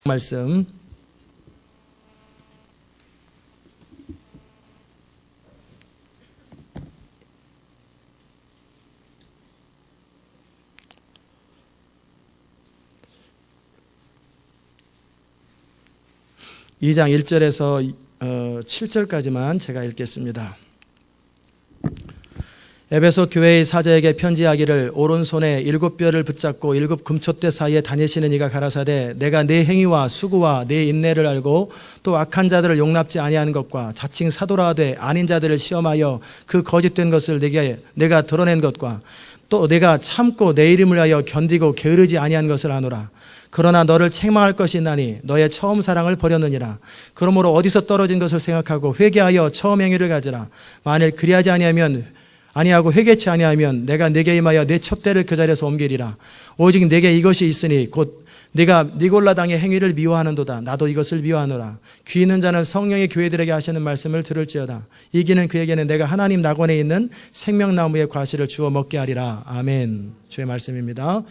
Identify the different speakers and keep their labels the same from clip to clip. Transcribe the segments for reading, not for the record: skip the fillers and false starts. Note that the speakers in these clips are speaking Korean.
Speaker 1: 말씀 (2장 1절에서 7절까지만 제가 읽겠습니다. 에베소 교회의 사자에게 편지하기를 오른손에 7뼈를 붙잡고 7 금촛대 사이에 다니시는 이가 가라사대 내가 네 행위와 수고와 네 인내를 알고 또 악한 자들을 용납지 아니하는 것과 자칭 사도라 하되 아닌 자들을 시험하여 그 거짓된 것을 내가 드러낸 것과 또 내가 참고 내 이름을 위하여 견디고 게으르지 아니한 것을 아노라. 그러나 너를 책망할 것이 있나니 너의 처음 사랑을 버렸느니라. 그러므로 어디서 떨어진 것을 생각하고 회개하여 처음 행위를 가지라. 만일 그리하지 아니하고 회개치 아니하면 내가 네게 임하여 내 촛대를 그 자리에서 옮기리라. 오직 네게 이것이 있으니 곧 네가 니골라당의 행위를 미워하는도다. 나도 이것을 미워하노라. 귀 있는 자는 성령의 교회들에게 하시는 말씀을 들을지어다. 이기는 그에게는 내가 하나님 낙원에 있는 생명나무의 과실을 주어 먹게 하리라. 아멘. 주의 말씀입니다.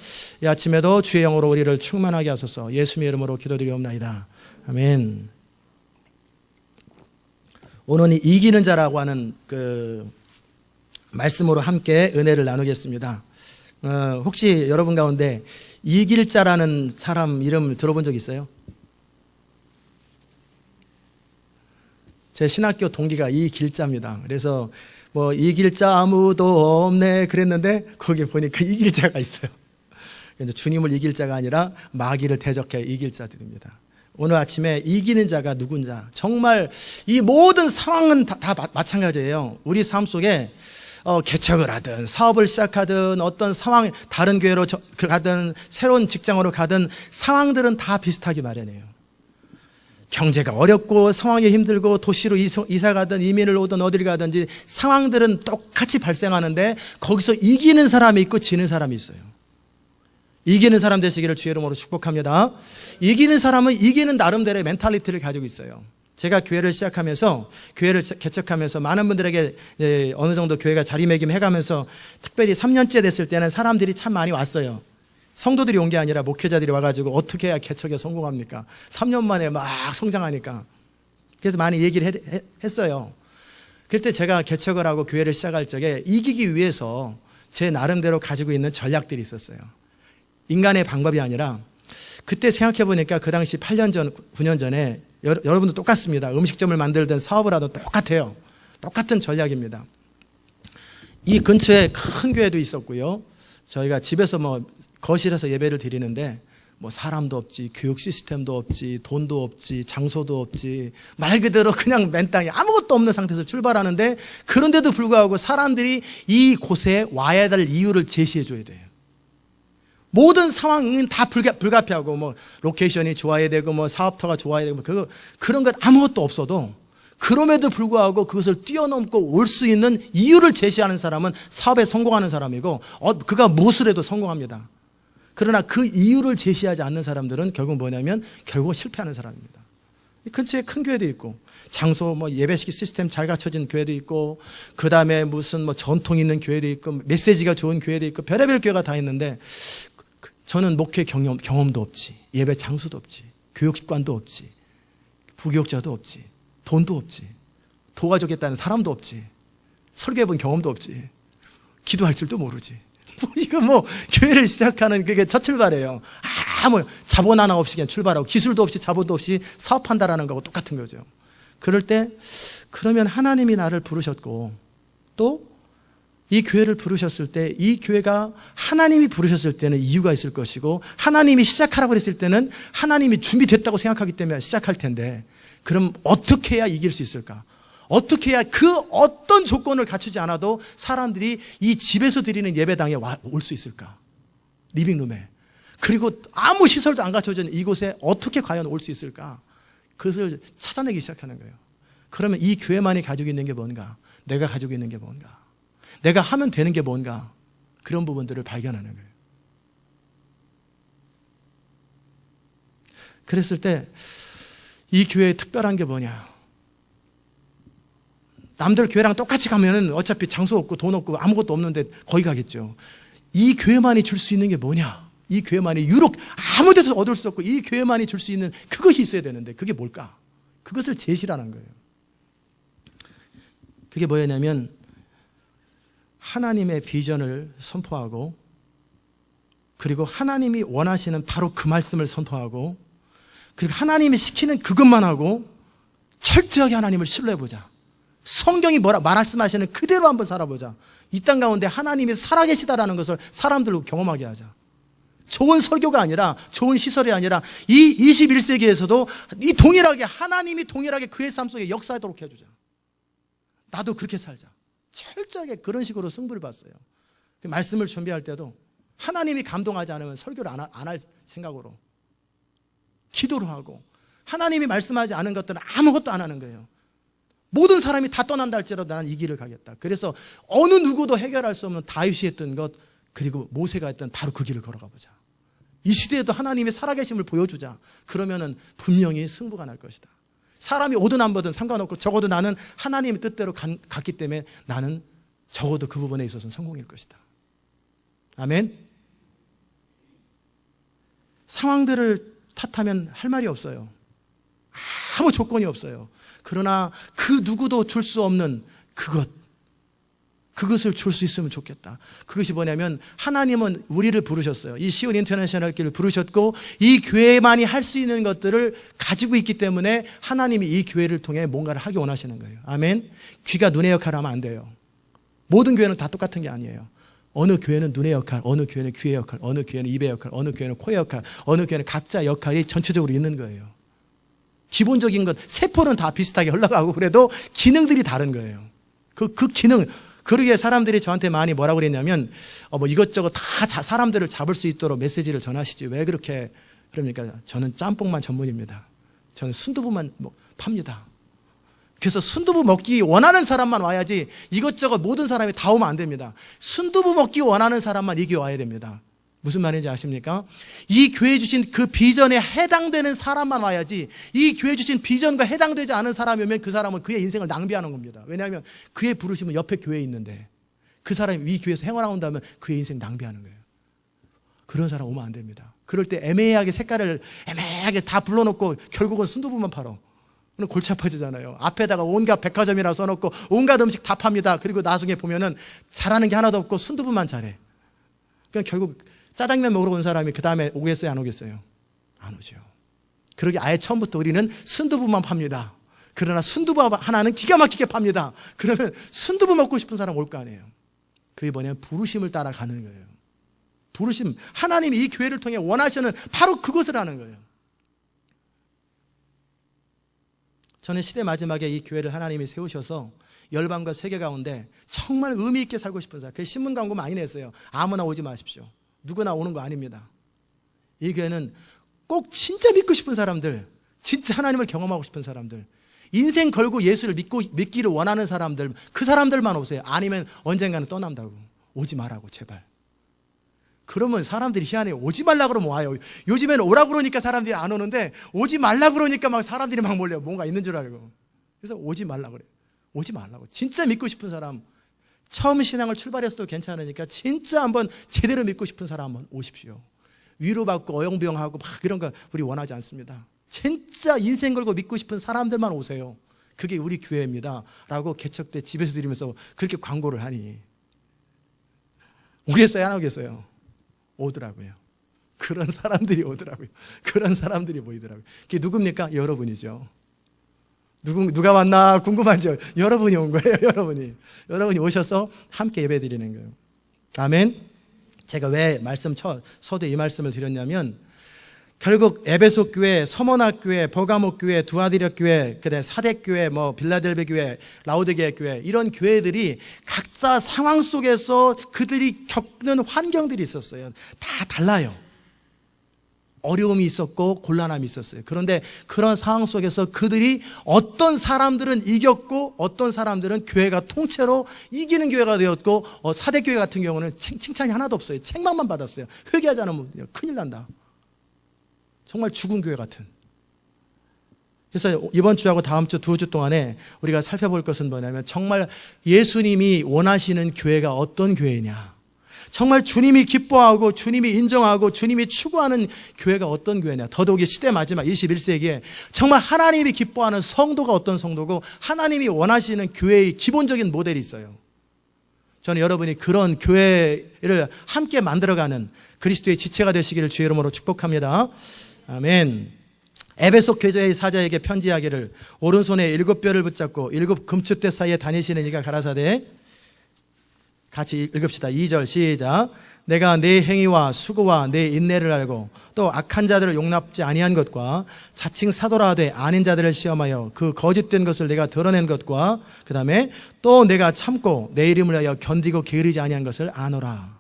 Speaker 1: 이 아침에도 주의 영으로 우리를 충만하게 하소서. 예수님의 이름으로 기도드리옵나이다. 아멘. 오늘은 이기는 자라고 하는 말씀으로 함께 은혜를 나누겠습니다. 혹시 여러분 가운데 이길 자라는 사람 이름 들어본 적 있어요? 제 신학교 동기가 이길자입니다. 그래서 뭐 이길 자 아무도 없네 그랬는데 거기 보니까 이길 자가 있어요. 주님을 이길 자가 아니라 마귀를 대적해 이길 자들입니다. 오늘 아침에 이기는 자가 누군지, 정말 이 모든 상황은 다 마찬가지예요. 우리 삶 속에 개척을 하든 사업을 시작하든 어떤 상황, 다른 교회로 가든 새로운 직장으로 가든 상황들은 다 비슷하기 마련이에요. 경제가 어렵고 상황이 힘들고 도시로 이사 가든 이민을 오든 어디를 가든지 상황들은 똑같이 발생하는데 거기서 이기는 사람이 있고 지는 사람이 있어요. 이기는 사람 되시기를 주의 이름으로 축복합니다. 이기는 사람은 이기는 나름대로의 멘탈리티를 가지고 있어요. 제가 교회를 시작하면서, 교회를 개척하면서 많은 분들에게 어느 정도 교회가 자리매김 해가면서 특별히 3년째 됐을 때는 사람들이 참 많이 왔어요. 성도들이 온 게 아니라 목회자들이 와가지고 어떻게 해야 개척에 성공합니까? 3년 만에 막 성장하니까. 그래서 많이 얘기를 했어요. 그때 제가 개척을 하고 교회를 시작할 적에 이기기 위해서 제 나름대로 가지고 있는 전략들이 있었어요. 인간의 방법이 아니라 그때 생각해보니까 그 당시 8년 전, 9년 전에 여러분도 똑같습니다. 음식점을 만들든 사업을 하든 똑같아요. 똑같은 전략입니다. 이 근처에 큰 교회도 있었고요. 저희가 집에서 거실에서 예배를 드리는데 사람도 없지, 교육 시스템도 없지, 돈도 없지, 장소도 없지, 말 그대로 그냥 맨 땅에 아무것도 없는 상태에서 출발하는데 그런데도 불구하고 사람들이 이 곳에 와야 될 이유를 제시해 줘야 돼요. 모든 상황은 다 불가피하고 로케이션이 좋아야 되고 사업터가 좋아야 되고 그런 건 아무것도 없어도 그럼에도 불구하고 그것을 뛰어넘고 올 수 있는 이유를 제시하는 사람은 사업에 성공하는 사람이고 그가 무엇을 해도 성공합니다. 그러나 그 이유를 제시하지 않는 사람들은 결국 뭐냐면 결국 실패하는 사람입니다. 이 근처에 큰 교회도 있고 장소 예배식 시스템 잘 갖춰진 교회도 있고 그 다음에 무슨 전통 있는 교회도 있고 메시지가 좋은 교회도 있고 별의별 교회가 다 있는데 저는 목회 경험도 없지, 예배 장소도 없지, 교육관도 없지, 부교육자도 없지, 돈도 없지, 도와주겠다는 사람도 없지, 설교해본 경험도 없지, 기도할 줄도 모르지. 이거 교회를 시작하는 그게 첫 출발이에요. 자본 하나 없이 그냥 출발하고 기술도 없이 자본도 없이 사업한다라는 거하고 똑같은 거죠. 그럴 때 그러면 하나님이 나를 부르셨고 또 이 교회를 부르셨을 때 이 교회가 하나님이 부르셨을 때는 이유가 있을 것이고 하나님이 시작하라고 했을 때는 하나님이 준비됐다고 생각하기 때문에 시작할 텐데 그럼 어떻게 해야 이길 수 있을까? 어떻게 해야 그 어떤 조건을 갖추지 않아도 사람들이 이 집에서 드리는 예배당에 올 수 있을까? 리빙룸에. 그리고 아무 시설도 안 갖춰진 이곳에 어떻게 과연 올 수 있을까? 그것을 찾아내기 시작하는 거예요. 그러면 이 교회만이 가지고 있는 게 뭔가? 내가 가지고 있는 게 뭔가? 내가 하면 되는 게 뭔가? 그런 부분들을 발견하는 거예요. 그랬을 때 이 교회에 특별한 게 뭐냐? 남들 교회랑 똑같이 가면은 어차피 장소 없고 돈 없고 아무것도 없는데 거기 가겠죠. 이 교회만이 줄 수 있는 게 뭐냐? 이 교회만이 유독 아무 데서 얻을 수 없고 이 교회만이 줄 수 있는 그것이 있어야 되는데 그게 뭘까? 그것을 제시라는 거예요. 그게 뭐였냐면 하나님의 비전을 선포하고 그리고 하나님이 원하시는 바로 그 말씀을 선포하고 그리고 하나님이 시키는 그것만 하고 철저하게 하나님을 신뢰해보자. 성경이 뭐라 말씀하시는 그대로 한번 살아보자. 이 땅 가운데 하나님이 살아계시다라는 것을 사람들로 경험하게 하자. 좋은 설교가 아니라 좋은 시설이 아니라 이 21세기에서도 이 동일하게 하나님이 동일하게 그의 삶 속에 역사하도록 해주자. 나도 그렇게 살자. 철저하게 그런 식으로 승부를 봤어요. 말씀을 준비할 때도 하나님이 감동하지 않으면 설교를 안 할 생각으로 기도를 하고 하나님이 말씀하지 않은 것들은 아무것도 안 하는 거예요. 모든 사람이 다 떠난다 할지라도 나는 이 길을 가겠다. 그래서 어느 누구도 해결할 수 없는 다윗이 했던 것 그리고 모세가 했던 바로 그 길을 걸어가 보자. 이 시대에도 하나님의 살아계심을 보여주자. 그러면은 분명히 승부가 날 것이다. 사람이 오든 안 보든 상관없고 적어도 나는 하나님의 뜻대로 갔기 때문에 나는 적어도 그 부분에 있어서는 성공일 것이다. 아멘. 상황들을 탓하면 할 말이 없어요. 아무 조건이 없어요. 그러나 그 누구도 줄 수 없는 그것을 줄 수 있으면 좋겠다. 그것이 뭐냐면 하나님은 우리를 부르셨어요. 이 시온 인터내셔널 길을 부르셨고 이 교회만이 할 수 있는 것들을 가지고 있기 때문에 하나님이 이 교회를 통해 뭔가를 하기 원하시는 거예요. 아멘. 귀가 눈의 역할을 하면 안 돼요. 모든 교회는 다 똑같은 게 아니에요. 어느 교회는 눈의 역할, 어느 교회는 귀의 역할, 어느 교회는 입의 역할, 어느 교회는 코의 역할, 어느 교회는 각자 역할이 전체적으로 있는 거예요. 기본적인 건 세포는 다 비슷하게 흘러가고 그래도 기능들이 다른 거예요. 그 기능, 그러기에 사람들이 저한테 많이 뭐라고 그랬냐면 이것저것 다 사람들을 잡을 수 있도록 메시지를 전하시지 왜 그렇게 그럽니까? 저는 짬뽕만 전문입니다. 저는 순두부만 팝니다. 그래서 순두부 먹기 원하는 사람만 와야지 이것저것 모든 사람이 다 오면 안 됩니다. 순두부 먹기 원하는 사람만 이 교회 와야 됩니다. 무슨 말인지 아십니까? 이 교회 주신 그 비전에 해당되는 사람만 와야지 이 교회 주신 비전과 해당되지 않은 사람이 오면 그 사람은 그의 인생을 낭비하는 겁니다. 왜냐하면 그의 부르심은 옆에 교회에 있는데 그 사람이 이 교회에서 행원한다면 그의 인생 낭비하는 거예요. 그런 사람 오면 안 됩니다. 그럴 때 애매하게 색깔을 애매하게 다 불러놓고 결국은 순두부만 팔어. 골치 아파지잖아요. 앞에다가 온갖 백화점이라 써놓고 온갖 음식 다 팝니다. 그리고 나중에 보면은 잘하는 게 하나도 없고 순두부만 잘해. 그러니까 결국 짜장면 먹으러 온 사람이 그 다음에 오겠어요? 안 오겠어요? 안 오죠. 그러게 아예 처음부터 우리는 순두부만 팝니다. 그러나 순두부 하나는 기가 막히게 팝니다. 그러면 순두부 먹고 싶은 사람 올 거 아니에요. 그게 뭐냐면 부르심을 따라가는 거예요. 부르심, 하나님이 이 교회를 통해 원하시는 바로 그것을 하는 거예요. 저는 시대 마지막에 이 교회를 하나님이 세우셔서 열방과 세계 가운데 정말 의미 있게 살고 싶은 사람, 그 신문 광고 많이 냈어요. 아무나 오지 마십시오. 누구나 오는 거 아닙니다. 이 교회는 꼭 진짜 믿고 싶은 사람들, 진짜 하나님을 경험하고 싶은 사람들, 인생 걸고 예수를 믿기를 원하는 사람들, 그 사람들만 오세요. 아니면 언젠가는 떠난다고. 오지 말라고 제발. 그러면 사람들이 희한해요. 오지 말라 그러면 와요. 요즘에는 오라 그러니까 사람들이 안 오는데 오지 말라 그러니까 막 사람들이 막 몰려요. 뭔가 있는 줄 알고. 그래서 오지 말라 그래요. 오지 말라고. 진짜 믿고 싶은 사람, 처음 신앙을 출발했어도 괜찮으니까 진짜 한번 제대로 믿고 싶은 사람 한번 오십시오. 위로받고 어영부영하고 막 이런 거 우리 원하지 않습니다. 진짜 인생 걸고 믿고 싶은 사람들만 오세요. 그게 우리 교회입니다 라고 개척 때 집에서 드리면서 그렇게 광고를 하니 오겠어요? 안 오겠어요? 오더라고요. 그런 사람들이 오더라고요. 그런 사람들이 보이더라고요. 그게 누굽니까? 여러분이죠. 누가 왔나 궁금하죠? 여러분이 온 거예요. 여러분이 오셔서 함께 예배 드리는 거예요. 아멘. 제가 왜 서두에 이 말씀을 드렸냐면 결국 에베소 교회, 서머나 교회, 버가모 교회, 두아디라 교회, 그다음에 사대 교회, 빌라델베 교회, 라오디게아 교회 이런 교회들이 각자 상황 속에서 그들이 겪는 환경들이 있었어요. 다 달라요. 어려움이 있었고 곤란함이 있었어요. 그런데 그런 상황 속에서 그들이 어떤 사람들은 이겼고 어떤 사람들은 교회가 통째로 이기는 교회가 되었고 사대 교회 같은 경우는 칭찬이 하나도 없어요. 책망만 받았어요. 회개하지 않으면 큰일 난다. 정말 죽은 교회 같은. 그래서 이번 주하고 다음 주 2주 동안에 우리가 살펴볼 것은 뭐냐면 정말 예수님이 원하시는 교회가 어떤 교회냐, 정말 주님이 기뻐하고 주님이 인정하고 주님이 추구하는 교회가 어떤 교회냐. 더더욱이 시대 마지막 21세기에 정말 하나님이 기뻐하는 성도가 어떤 성도고 하나님이 원하시는 교회의 기본적인 모델이 있어요. 저는 여러분이 그런 교회를 함께 만들어가는 그리스도의 지체가 되시기를 주의 이름으로 축복합니다. 아멘. 에베소 교회의 사자에게 편지하기를 오른손에 7뼈를 붙잡고 7 금추대 사이에 다니시는 이가 가라사대. 같이 읽읍시다. 2절 시작. 내가 네 행위와 수고와 네 인내를 알고 또 악한 자들을 용납지 아니한 것과 자칭 사도라 하되 아닌 자들을 시험하여 그 거짓된 것을 내가 드러낸 것과 그 다음에 또 내가 참고 내 이름을 하여 견디고 게으르지 아니한 것을 아노라.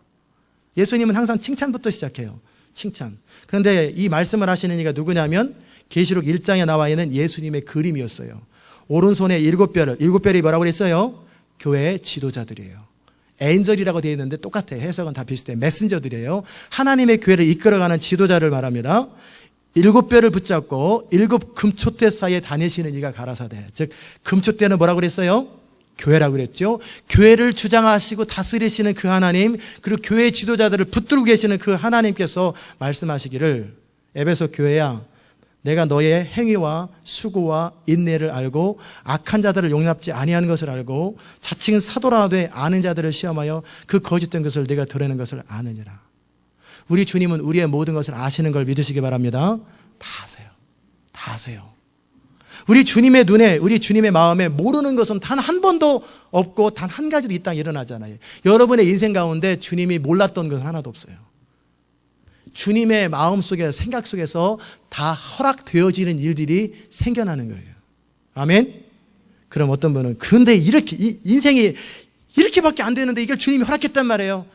Speaker 1: 예수님은 항상 칭찬부터 시작해요. 칭찬. 그런데 이 말씀을 하시는 이가 누구냐면 계시록 1장에 나와 있는 예수님의 그림이었어요. 오른손에 7뼈를, 7뼈이 뭐라고 그랬어요? 교회의 지도자들이에요. 엔젤이라고 되어 있는데 똑같아요. 해석은 다 비슷해요. 메신저들이에요. 하나님의 교회를 이끌어가는 지도자를 말합니다. 7뼈를 붙잡고 7 금초대 사이에 다니시는 이가 가라사대. 즉 금초대는 뭐라고 그랬어요? 교회라고 그랬죠. 교회를 주장하시고 다스리시는 그 하나님, 그리고 교회 지도자들을 붙들고 계시는 그 하나님께서 말씀하시기를 에베소 교회야, 내가 너의 행위와 수고와 인내를 알고 악한 자들을 용납지 아니하는 것을 알고 자칭 사도라 하되 아는 자들을 시험하여 그 거짓된 것을 네가 드러내는 것을 아느니라. 우리 주님은 우리의 모든 것을 아시는 걸 믿으시기 바랍니다. 다 아세요. 다 아세요. 우리 주님의 눈에, 우리 주님의 마음에 모르는 것은 단 한 번도 없고 단 한 가지도 이 땅에 일어나잖아요. 여러분의 인생 가운데 주님이 몰랐던 것은 하나도 없어요. 주님의 마음속에, 생각 속에서 다 허락되어지는 일들이 생겨나는 거예요. 아멘? 그럼 어떤 분은 근데 이렇게 인생이 이렇게밖에 안 되는데 이걸 주님이 허락했단 말이에요.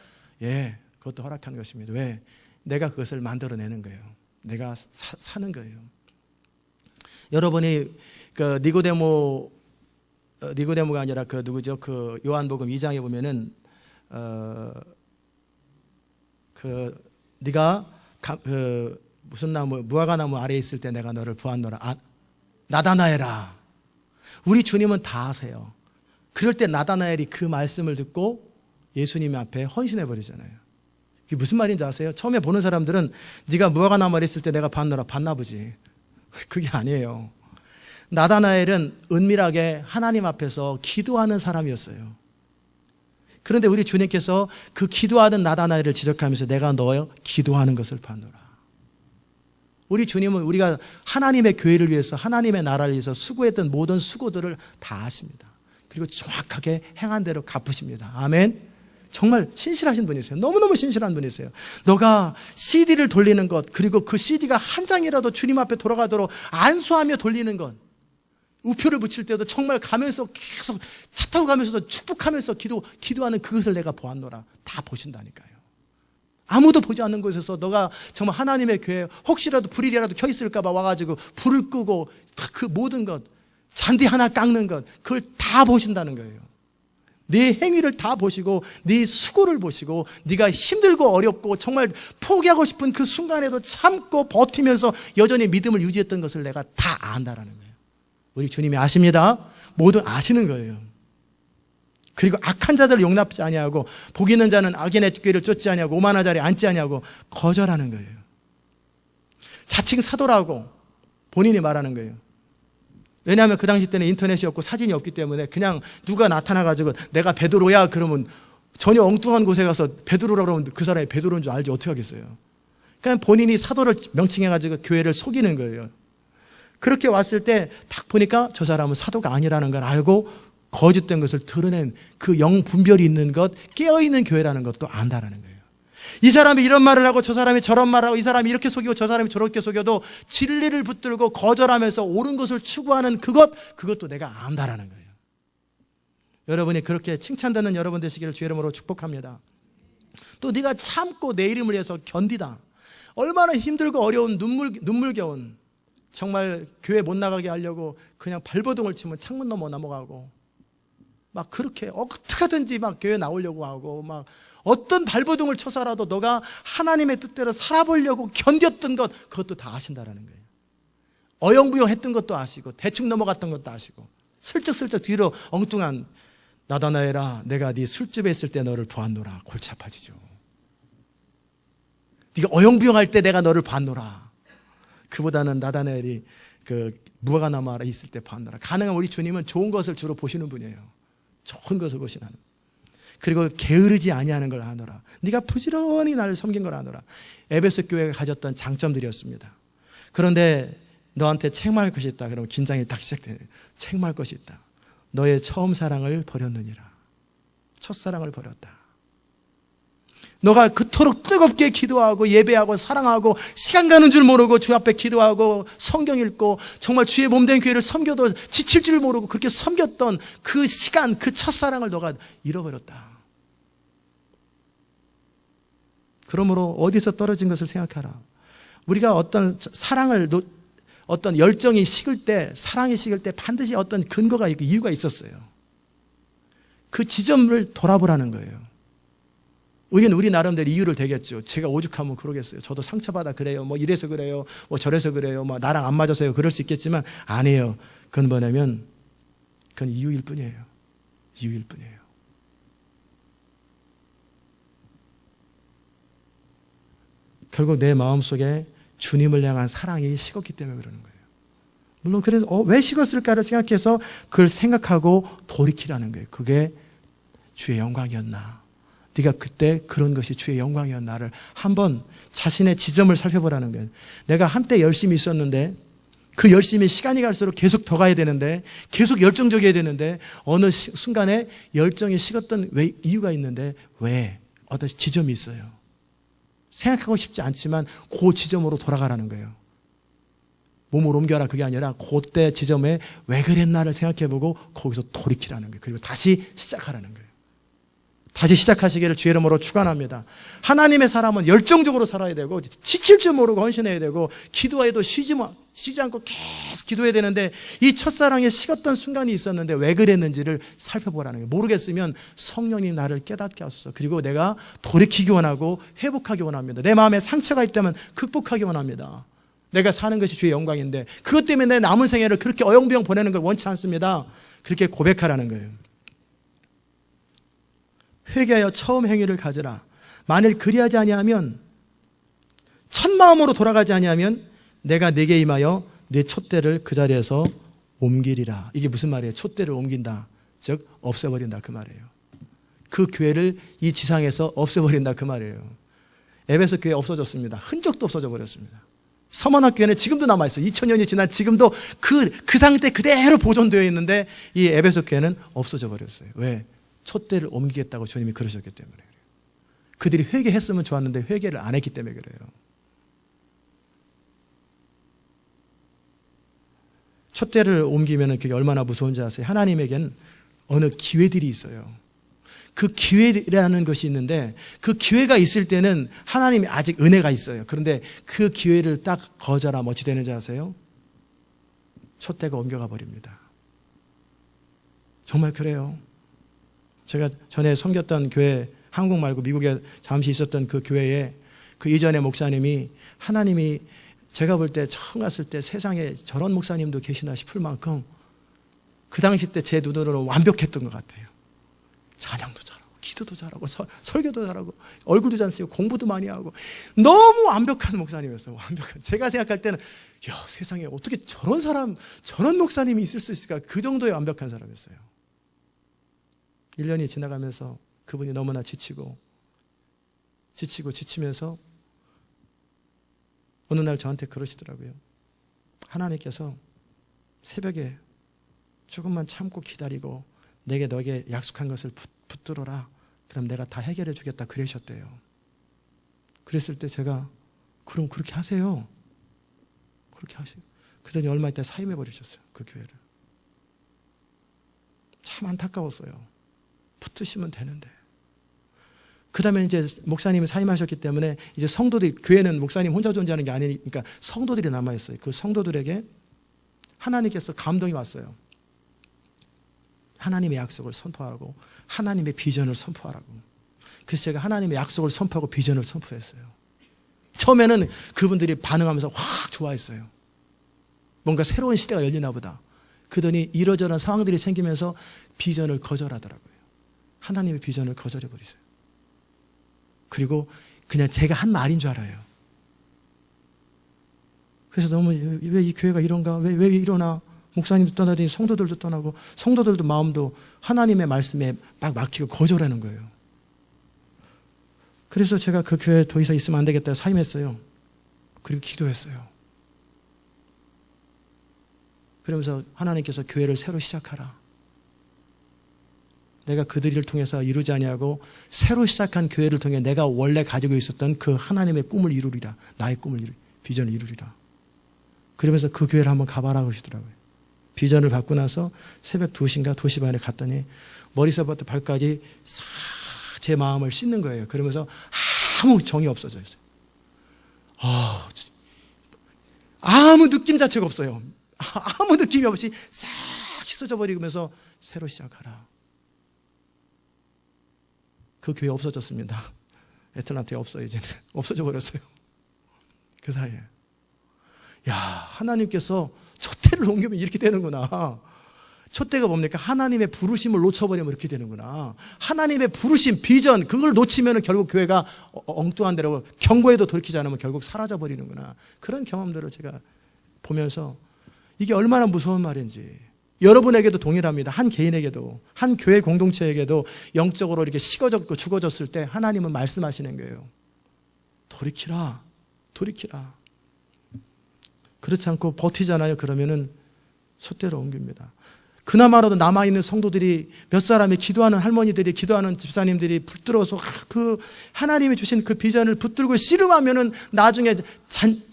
Speaker 1: 예, 그것도 허락한 것입니다. 왜? 내가 그것을 만들어내는 거예요. 내가 사는 거예요. 여러분이 그 니고데모가 아니라 그 누구죠? 그 요한복음 2장에 보면은 네가 무슨 나무, 무화과 나무 아래에 있을 때 내가 너를 보았노라. 나다나엘아. 우리 주님은 다 아세요. 그럴 때 나다나엘이 그 말씀을 듣고 예수님 앞에 헌신해 버리잖아요. 그게 무슨 말인지 아세요? 처음에 보는 사람들은 네가 무화과 나무 아래에 있을 때 내가 봤노라, 봤나 보지. 그게 아니에요. 나다나엘은 은밀하게 하나님 앞에서 기도하는 사람이었어요. 그런데 우리 주님께서 그 기도하는 나다나엘을 지적하면서 내가 너 기도하는 것을 봤노라. 우리 주님은 우리가 하나님의 교회를 위해서, 하나님의 나라를 위해서 수고했던 모든 수고들을 다 아십니다. 그리고 정확하게 행한 대로 갚으십니다. 아멘. 정말 신실하신 분이세요. 너무너무 신실한 분이세요. 너가 CD를 돌리는 것, 그리고 그 CD가 한 장이라도 주님 앞에 돌아가도록 안수하며 돌리는 것, 우표를 붙일 때도 정말 가면서 계속 차 타고 가면서도 축복하면서 기도하는 그것을 내가 보았노라. 다 보신다니까요. 아무도 보지 않는 곳에서 너가 정말 하나님의 교회 혹시라도 불이라도 켜 있을까 봐 와가지고 불을 끄고 그 모든 것, 잔디 하나 깎는 것, 그걸 다 보신다는 거예요. 네 행위를 다 보시고 네 수고를 보시고 네가 힘들고 어렵고 정말 포기하고 싶은 그 순간에도 참고 버티면서 여전히 믿음을 유지했던 것을 내가 다 안다라는 거예요. 우리 주님이 아십니다. 모두 아시는 거예요. 그리고 악한 자들을 용납지 아니하고 복 있는 자는 악인의 꾀를 쫓지 아니하고 오만한 자리에 앉지 아니하고 거절하는 거예요. 자칭 사도라고 본인이 말하는 거예요. 왜냐하면 그 당시 때는 인터넷이 없고 사진이 없기 때문에 그냥 누가 나타나가지고 내가 베드로야 그러면 전혀 엉뚱한 곳에 가서 베드로라고 그러면 그 사람이 베드로인 줄 알지 어떻게 하겠어요. 그러니까 본인이 사도를 명칭해가지고 교회를 속이는 거예요. 그렇게 왔을 때 딱 보니까 저 사람은 사도가 아니라는 걸 알고 거짓된 것을 드러낸 그 영 분별이 있는 것, 깨어있는 교회라는 것도 안다라는 거예요. 이 사람이 이런 말을 하고 저 사람이 저런 말을 하고 이 사람이 이렇게 속이고 저 사람이 저렇게 속여도 진리를 붙들고 거절하면서 옳은 것을 추구하는 그것도 내가 안다라는 거예요. 여러분이 그렇게 칭찬받는 여러분 되시기를 주의 이름으로 축복합니다. 또 네가 참고 내 이름을 위해서 견디다. 얼마나 힘들고 어려운 눈물겨운 정말 교회 못 나가게 하려고 그냥 발버둥을 치면 창문 넘어 넘어가고 막 그렇게 어떻게 하든지 막 교회 나오려고 하고 막 어떤 발버둥을 쳐서라도 너가 하나님의 뜻대로 살아보려고 견뎠던 것 그것도 다 아신다라는 거예요. 어영부영했던 것도 아시고 대충 넘어갔던 것도 아시고 슬쩍슬쩍 뒤로 엉뚱한 나다나엘아 내가 네 술집에 있을 때 너를 보았노라 골치 아파지죠. 네가 어영부영할 때 내가 너를 봤노라. 그보다는 나다나엘이 무화과나무 아래 있을 때 봤노라. 가능한 우리 주님은 좋은 것을 주로 보시는 분이에요. 좋은 것을 보시는. 그리고 게으르지 아니하는 걸 아노라. 네가 부지런히 나를 섬긴 걸 아노라. 에베소 교회가 가졌던 장점들이었습니다. 그런데 너한테 책망할 것이 있다. 그러면 긴장이 딱 시작돼요. 책망할 것이 있다. 너의 처음 사랑을 버렸느니라. 첫사랑을 버렸다. 너가 그토록 뜨겁게 기도하고 예배하고 사랑하고 시간 가는 줄 모르고 주 앞에 기도하고 성경 읽고 정말 주의 몸된 교회를 섬겨도 지칠 줄 모르고 그렇게 섬겼던 그 시간, 그 첫사랑을 너가 잃어버렸다. 그러므로 어디서 떨어진 것을 생각하라. 우리가 어떤 사랑을, 어떤 열정이 식을 때, 사랑이 식을 때 반드시 어떤 근거가 있고 이유가 있었어요. 그 지점을 돌아보라는 거예요. 우리 나름대로 이유를 대겠죠. 제가 오죽하면 그러겠어요. 저도 상처받아 그래요. 뭐 이래서 그래요. 뭐 저래서 그래요. 뭐 나랑 안 맞아서요. 그럴 수 있겠지만 아니에요. 그건 뭐냐면 그건 이유일 뿐이에요. 이유일 뿐이에요. 결국 내 마음속에 주님을 향한 사랑이 식었기 때문에 그러는 거예요. 물론 그래서 왜 식었을까를 생각해서 그걸 생각하고 돌이키라는 거예요. 그게 주의 영광이었나? 네가 그때 그런 것이 주의 영광이었나를 한번 자신의 지점을 살펴보라는 거예요. 내가 한때 열심히 있었는데 그 열심히 시간이 갈수록 계속 더 가야 되는데 계속 열정적이어야 되는데 어느 순간에 열정이 식었던 이유가 있는데 왜? 어떤 지점이 있어요. 생각하고 싶지 않지만 그 지점으로 돌아가라는 거예요. 몸을 옮겨라 그게 아니라 그때 지점에 왜 그랬나를 생각해보고 거기서 돌이키라는 거예요. 그리고 다시 시작하라는 거예요. 다시 시작하시기를 주의 이름으로 축원합니다. 하나님의 사람은 열정적으로 살아야 되고 지칠 줄 모르고 헌신해야 되고 기도해도 쉬지 않고 계속 기도해야 되는데 이 첫사랑에 식었던 순간이 있었는데 왜 그랬는지를 살펴보라는 거예요. 모르겠으면 성령님 나를 깨닫게 하소서. 그리고 내가 돌이키기 원하고 회복하기 원합니다. 내 마음에 상처가 있다면 극복하기 원합니다. 내가 사는 것이 주의 영광인데 그것 때문에 내 남은 생애를 그렇게 어영부영 보내는 걸 원치 않습니다. 그렇게 고백하라는 거예요. 회개하여 처음 행위를 가져라. 만일 그리하지 아니하면 첫 마음으로 돌아가지 아니하면 내가 네게 임하여 네 촛대를 그 자리에서 옮기리라. 이게 무슨 말이에요? 촛대를 옮긴다. 즉 없애버린다 그 말이에요. 그 교회를 이 지상에서 없애버린다 그 말이에요. 에베소 교회 없어졌습니다. 흔적도 없어져 버렸습니다. 서머나 교회는 지금도 남아있어요. 2000년이 지난 지금도 그 상태 그대로 보존되어 있는데 이 에베소 교회는 없어져 버렸어요. 왜? 촛대를 옮기겠다고 주님이 그러셨기 때문에 그래요. 그들이 회개했으면 좋았는데 회개를 안 했기 때문에 그래요. 촛대를 옮기면 그게 얼마나 무서운지 아세요? 하나님에겐 어느 기회들이 있어요. 그 기회라는 것이 있는데 그 기회가 있을 때는 하나님이 아직 은혜가 있어요. 그런데 그 기회를 딱 거절하면 어찌 되는지 아세요? 촛대가 옮겨가 버립니다. 정말 그래요. 제가 전에 섬겼던 교회, 한국 말고 미국에 잠시 있었던 그 교회에 그 이전의 목사님이 하나님이 제가 볼 때 처음 갔을 때 세상에 저런 목사님도 계시나 싶을 만큼 그 당시 때 제 눈으로는 완벽했던 것 같아요. 찬양도 잘하고 기도도 잘하고 설교도 잘하고 얼굴도 잘 쓰고 공부도 많이 하고 너무 완벽한 목사님이었어요. 완벽한. 제가 생각할 때는 야, 세상에 어떻게 저런 사람, 저런 목사님이 있을 수 있을까? 그 정도의 완벽한 사람이었어요. 1년이 지나가면서 그분이 너무나 지치면서 어느 날 저한테 그러시더라고요. 하나님께서 새벽에 조금만 참고 기다리고 너에게 약속한 것을 붙들어라. 그럼 내가 다 해결해 주겠다. 그러셨대요. 그랬을 때 제가 그럼 그렇게 하세요. 그렇게 하세요. 그러더니 얼마 있다 사임해 버리셨어요. 그 교회를. 참 안타까웠어요. 붙으시면 되는데. 그 다음에 이제 목사님이 사임하셨기 때문에 이제 성도들이, 교회는 목사님 혼자 존재하는 게 아니니까 성도들이 남아있어요. 그 성도들에게 하나님께서 감동이 왔어요. 하나님의 약속을 선포하고 하나님의 비전을 선포하라고. 그래서 제가 하나님의 약속을 선포하고 비전을 선포했어요. 처음에는 그분들이 반응하면서 확 좋아했어요. 뭔가 새로운 시대가 열리나 보다. 그러더니 이러저런 상황들이 생기면서 비전을 거절하더라고요. 하나님의 비전을 거절해버리세요. 그리고 그냥 제가 한 말인 줄 알아요. 그래서 너무 왜 이 교회가 이런가? 왜 이러나? 목사님도 떠나더니 성도들도 떠나고 성도들도 마음도 하나님의 말씀에 막 막히고 거절하는 거예요. 그래서 제가 그 교회에 더 이상 있으면 안 되겠다 사임했어요. 그리고 기도했어요. 그러면서 하나님께서 교회를 새로 시작하라. 내가 그들을 통해서 이루지 아니하고 새로 시작한 교회를 통해 내가 원래 가지고 있었던 그 하나님의 꿈을 이루리라. 나의 꿈을 비전을 이루리라. 그러면서 그 교회를 한번 가봐라 그러시더라고요. 비전을 받고 나서 새벽 2시인가 2시 반에 갔더니 머리서부터 발까지 싹 제 마음을 씻는 거예요. 그러면서 아무 정이 없어졌어요. 아무 느낌 자체가 없어요. 아무 느낌이 없이 싹 씻어져 버리면서 새로 시작하라. 그 교회 없어졌습니다. 애틀란타에 없어요. 이제는 없어져 버렸어요. 그 사이에. 야, 하나님께서 촛대를 옮기면 이렇게 되는구나. 촛대가 뭡니까? 하나님의 부르심을 놓쳐버리면 이렇게 되는구나. 하나님의 부르심, 비전, 그걸 놓치면 결국 교회가 엉뚱한 데라고 경고해도 돌이키지 않으면 결국 사라져버리는구나. 그런 경험들을 제가 보면서 이게 얼마나 무서운 말인지. 여러분에게도 동일합니다. 한 개인에게도, 한 교회 공동체에게도 영적으로 이렇게 식어졌고 죽어졌을 때 하나님은 말씀하시는 거예요. 돌이키라. 돌이키라. 그렇지 않고 버티잖아요. 그러면은 촛대로 옮깁니다. 그나마라도 남아있는 성도들이 몇 사람이 기도하는 할머니들이 기도하는 집사님들이 붙들어서 그 하나님이 주신 그 비전을 붙들고 씨름하면은 나중에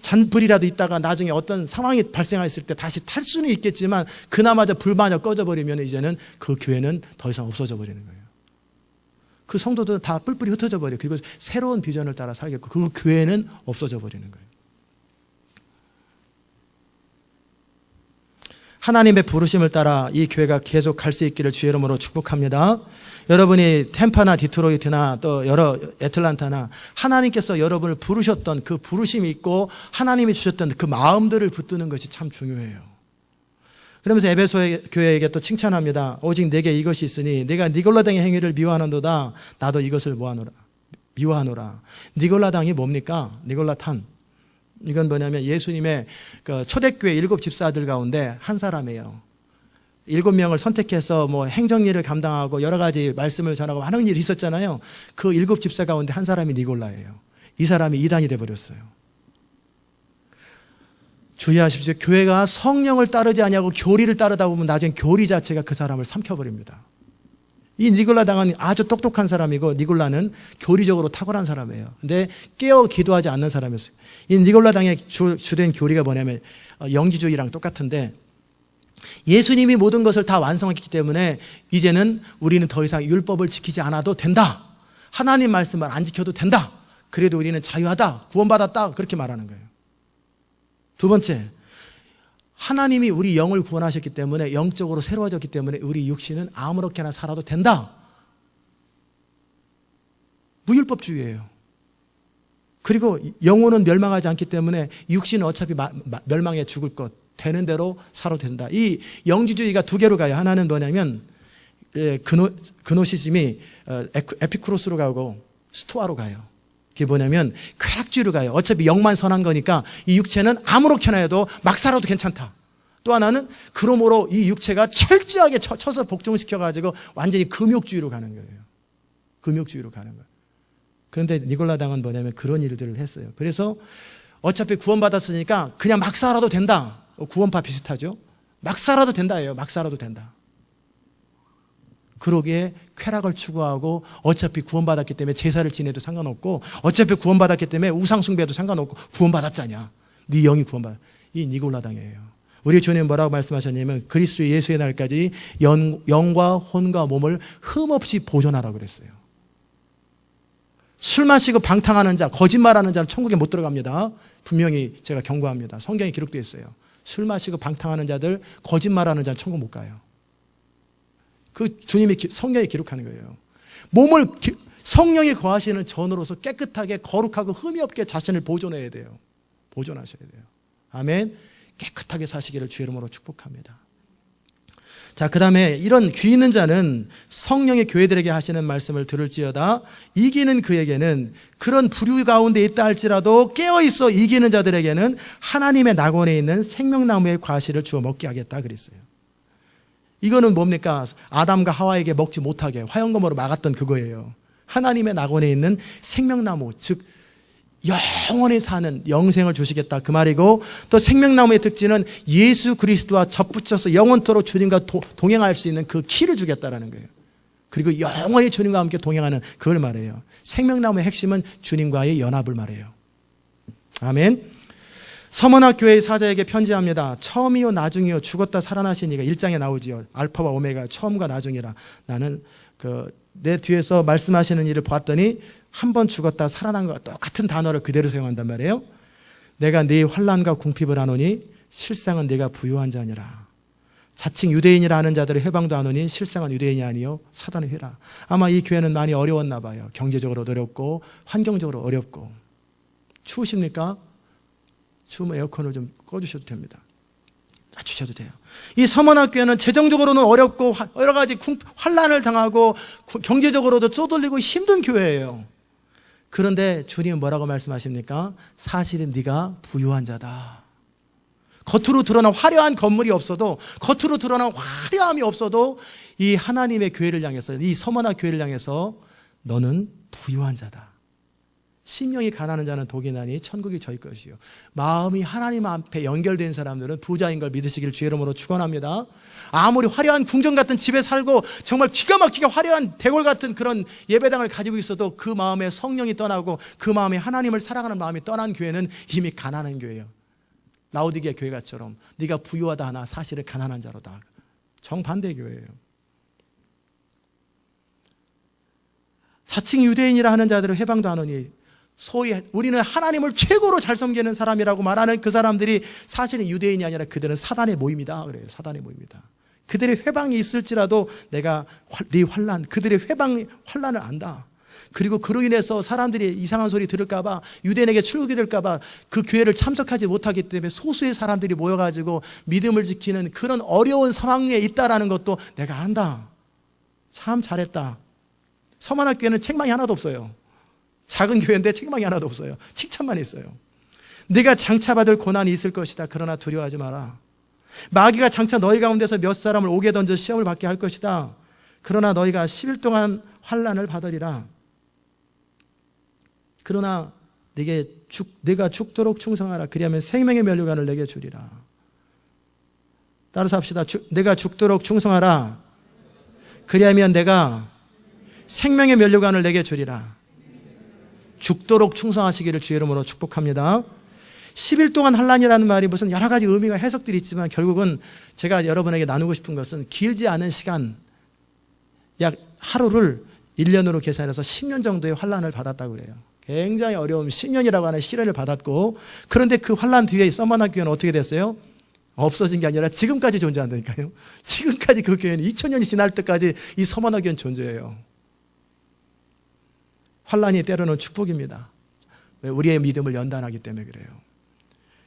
Speaker 1: 잔불이라도 있다가 나중에 어떤 상황이 발생했을 때 다시 탈 수는 있겠지만 그나마저 불마저 꺼져버리면 이제는 그 교회는 더 이상 없어져 버리는 거예요. 그 성도들은 다 뿔뿔이 흩어져 버려요. 그리고 새로운 비전을 따라 살겠고 그 교회는 없어져 버리는 거예요. 하나님의 부르심을 따라 이 교회가 계속 갈 수 있기를 주의 이름으로 축복합니다. 여러분이 템파나 디트로이트나 또 여러 애틀란타나 하나님께서 여러분을 부르셨던 그 부르심이 있고 하나님이 주셨던 그 마음들을 붙드는 것이 참 중요해요. 그러면서 에베소 교회에게 또 칭찬합니다. 오직 내게 이것이 있으니 내가 니골라당의 행위를 미워하는도다. 나도 이것을 미워하노라. 니골라당이 뭡니까? 니골라탄. 이건 뭐냐면 예수님의 그 초대교회 7 집사들 가운데 한 사람이에요. 7명을 선택해서 뭐 행정일을 감당하고 여러 가지 말씀을 전하고 하는 일이 있었잖아요. 그 7 집사 가운데 한 사람이 니골라예요. 이 사람이 이단이 돼버렸어요. 주의하십시오. 교회가 성령을 따르지 아니하고 교리를 따르다 보면 나중에 교리 자체가 그 사람을 삼켜버립니다. 이 니골라 당은 아주 똑똑한 사람이고 니골라는 교리적으로 탁월한 사람이에요. 근데 깨어 기도하지 않는 사람이었어요. 이 니골라 당의 주된 교리가 뭐냐면 영지주의랑 똑같은데 예수님이 모든 것을 다 완성했기 때문에 이제는 우리는 더 이상 율법을 지키지 않아도 된다. 하나님 말씀을 안 지켜도 된다. 그래도 우리는 자유하다. 구원받았다. 그렇게 말하는 거예요. 두 번째, 하나님이 우리 영을 구원하셨기 때문에 영적으로 새로워졌기 때문에 우리 육신은 아무렇게나 살아도 된다. 무율법주의예요. 그리고 영혼은 멸망하지 않기 때문에 육신은 어차피 멸망해 죽을 것 되는 대로 살아도 된다. 이 영지주의가 두 개로 가요. 하나는 뭐냐면 그노시즘이 에피쿠로스로 가고 스토아로 가요. 그게 뭐냐면 쾌락주의로 가요. 어차피 영만 선한 거니까 이 육체는 아무렇게나 해도 막 살아도 괜찮다. 또 하나는 그러므로 이 육체가 철저하게 쳐서 복종시켜가지고 완전히 금욕주의로 가는 거예요. 금욕주의로 가는 거예요. 그런데 니골라 당은 뭐냐면 그런 일들을 했어요. 그래서 어차피 구원받았으니까 그냥 막 살아도 된다. 구원파 비슷하죠. 막 살아도 된다예요. 막 살아도 된다. 그러기에 쾌락을 추구하고 어차피 구원받았기 때문에 제사를 지내도 상관없고 어차피 구원받았기 때문에 우상숭배도 상관없고 구원받았잖냐. 네 영이 구원받아. 이 니골라 당이에요. 우리 주님 뭐라고 말씀하셨냐면 그리스도 예수의 날까지 영과 혼과 몸을 흠없이 보존하라고 그랬어요. 술 마시고 방탕하는 자, 거짓말하는 자는 천국에 못 들어갑니다. 분명히 제가 경고합니다. 성경에 기록되어 있어요. 술 마시고 방탕하는 자들, 거짓말하는 자는 천국 못 가요. 그 주님이 성경에 기록하는 거예요. 몸을 성령이 거하시는 전으로서 깨끗하게 거룩하고 흠이 없게 자신을 보존해야 돼요. 보존하셔야 돼요. 아멘. 깨끗하게 사시기를 주의 이름으로 축복합니다. 자, 그 다음에 이런 귀 있는 자는 성령의 교회들에게 하시는 말씀을 들을지어다. 이기는 그에게는, 그런 부류 가운데 있다 할지라도 깨어있어 이기는 자들에게는 하나님의 낙원에 있는 생명나무의 과실을 주어 먹게 하겠다 그랬어요. 이거는 뭡니까? 아담과 하와에게 먹지 못하게 화형검으로 막았던 그거예요. 하나님의 낙원에 있는 생명나무, 즉 영원히 사는 영생을 주시겠다 그 말이고, 또 생명나무의 특징은 예수 그리스도와 접붙여서 영원토록 주님과 동행할 수 있는 그 키를 주겠다라는 거예요. 그리고 영원히 주님과 함께 동행하는 그걸 말해요. 생명나무의 핵심은 주님과의 연합을 말해요. 아멘. 서머나 교회의 사자에게 편지합니다. 처음이요 나중이요 죽었다 살아나신 이가 1장에 나오지요. 알파와 오메가, 처음과 나중이라. 나는 내 뒤에서 말씀하시는 일을 보았더니 한 번 죽었다 살아난 것과 똑같은 단어를 그대로 사용한단 말이에요. 내가 네 환난과 궁핍을 하노니 실상은 네가 부유한 자니라. 자칭 유대인이라 하는 자들의 해방도 하노니 실상은 유대인이 아니요 사단의 회라. 아마 이 교회는 많이 어려웠나 봐요. 경제적으로 어렵고 환경적으로 어렵고. 추우십니까? 추우면 에어컨을 좀 꺼주셔도 됩니다. 낮추셔도 돼요. 이 서머나교회는 재정적으로는 어렵고 여러 가지 환난을 당하고 경제적으로도 쪼들리고 힘든 교회예요. 그런데 주님은 뭐라고 말씀하십니까? 사실은 네가 부유한 자다. 겉으로 드러난 화려한 건물이 없어도, 겉으로 드러난 화려함이 없어도 이 하나님의 교회를 향해서, 이 서머나 교회를 향해서 너는 부유한 자다. 심령이 가난한 자는 복이 나니 천국이 저희 것이요. 마음이 하나님 앞에 연결된 사람들은 부자인 걸 믿으시길 주의 이름으로 축원합니다. 아무리 화려한 궁전 같은 집에 살고 정말 기가 막히게 화려한 대궐 같은 그런 예배당을 가지고 있어도 그 마음에 성령이 떠나고 그 마음에 하나님을 사랑하는 마음이 떠난 교회는 이미 가난한 교회예요. 라오디게아 교회가처럼 네가 부유하다 하나 사실은 가난한 자로다. 정반대 교회예요. 자칭 유대인이라 하는 자들을 해방도 하노니, 소위 우리는 하나님을 최고로 잘 섬기는 사람이라고 말하는 그 사람들이 사실은 유대인이 아니라 그들은 사단의 모임이다 그래요. 사단의 모임이다. 그들의 회방이 있을지라도 내가 네 환난, 그들의 환난을 안다. 그리고 그로 인해서 사람들이 이상한 소리 들을까 봐, 유대인에게 출국이 될까 봐 그 교회를 참석하지 못하기 때문에 소수의 사람들이 모여가지고 믿음을 지키는 그런 어려운 상황에 있다라는 것도 내가 안다. 참 잘했다. 서머나 교회는 책망이 하나도 없어요. 작은 교회인데 책망이 하나도 없어요. 칭찬만 있어요. 네가 장차받을 고난이 있을 것이다. 그러나 두려워하지 마라. 마귀가 장차 너희 가운데서 몇 사람을 옥에 던져 시험을 받게 할 것이다. 그러나 너희가 10일 동안 환난을 받으리라. 그러나 네가 죽도록 충성하라. 그리하면 생명의 면류관을 내게 주리라. 따라서 합시다. 내가 죽도록 충성하라. 그리하면 내가 생명의 면류관을 내게 주리라. 죽도록 충성하시기를 주의 이름으로 축복합니다. 10일 동안 환난이라는 말이 무슨 여러 가지 의미가 해석들이 있지만 결국은 제가 여러분에게 나누고 싶은 것은 길지 않은 시간, 약 하루를 1년으로 계산해서 10년 정도의 환난을 받았다고 그래요. 굉장히 어려운 10년이라고 하는 시련을 받았고, 그런데 그 환난 뒤에 서머나 교회는 어떻게 됐어요? 없어진 게 아니라 지금까지 존재한다니까요. 지금까지 그 교회는 2000년이 지날 때까지 이 서머나 교회는 존재해요. 환난이 때로는 축복입니다. 왜? 우리의 믿음을 연단하기 때문에 그래요.